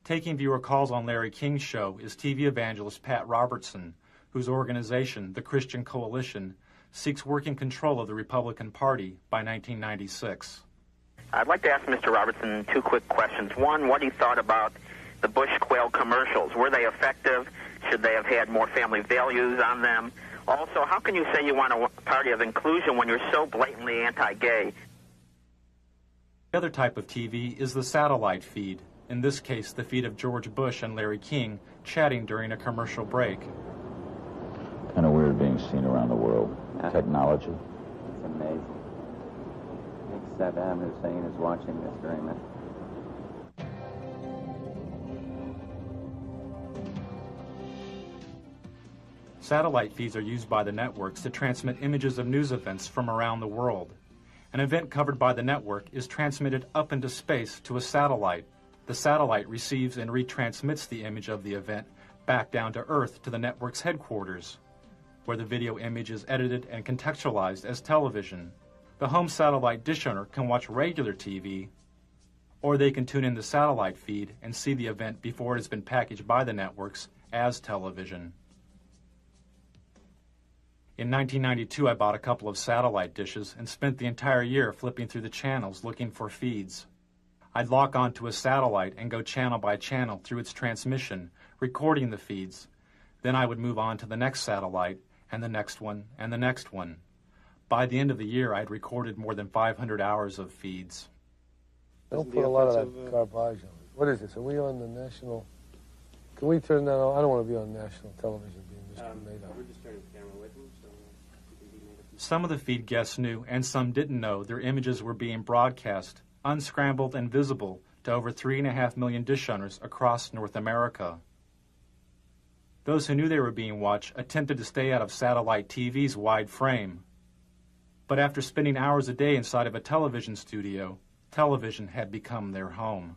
Taking viewer calls on Larry King's show is TV evangelist Pat Robertson, whose organization, the Christian Coalition, seeks working control of the Republican Party by 1996. I'd like to ask Mr. Robertson two quick questions. One, what he thought about the Bush Quail commercials. Were they effective? Should they have had more family values on them? Also, how can you say you want a party of inclusion when you're so blatantly anti-gay? The other type of TV is the satellite feed. In this case, the feed of George Bush and Larry King chatting during a commercial break. Kind of weird being seen around the world? Technology? It's amazing. I think Saddam Hussein is watching this very much. Satellite feeds are used by the networks to transmit images of news events from around the world. An event covered by the network is transmitted up into space to a satellite. The satellite receives and retransmits the image of the event back down to Earth to the network's headquarters, where the video image is edited and contextualized as television. The home satellite dish owner can watch regular TV, or they can tune in the satellite feed and see the event before it has been packaged by the networks as television. In 1992, I bought a couple of satellite dishes and spent the entire year flipping through the channels looking for feeds. I'd lock onto a satellite and go channel by channel through its transmission, recording the feeds. Then I would move on to the next satellite, and the next one, and the next one. By the end of the year, I'd recorded more than 500 hours of feeds. Don't put a lot of that garbage on it. What is this? Are we on the national... Can we turn that on? I don't want to be on national television being discriminated on. We're just turning the camera away from them, so you can be made up. Some of the feed guests knew, and some didn't know, their images were being broadcast, unscrambled and visible, to over 3.5 million dish owners across North America. Those who knew they were being watched attempted to stay out of satellite TV's wide frame. But after spending hours a day inside of a television studio, television had become their home.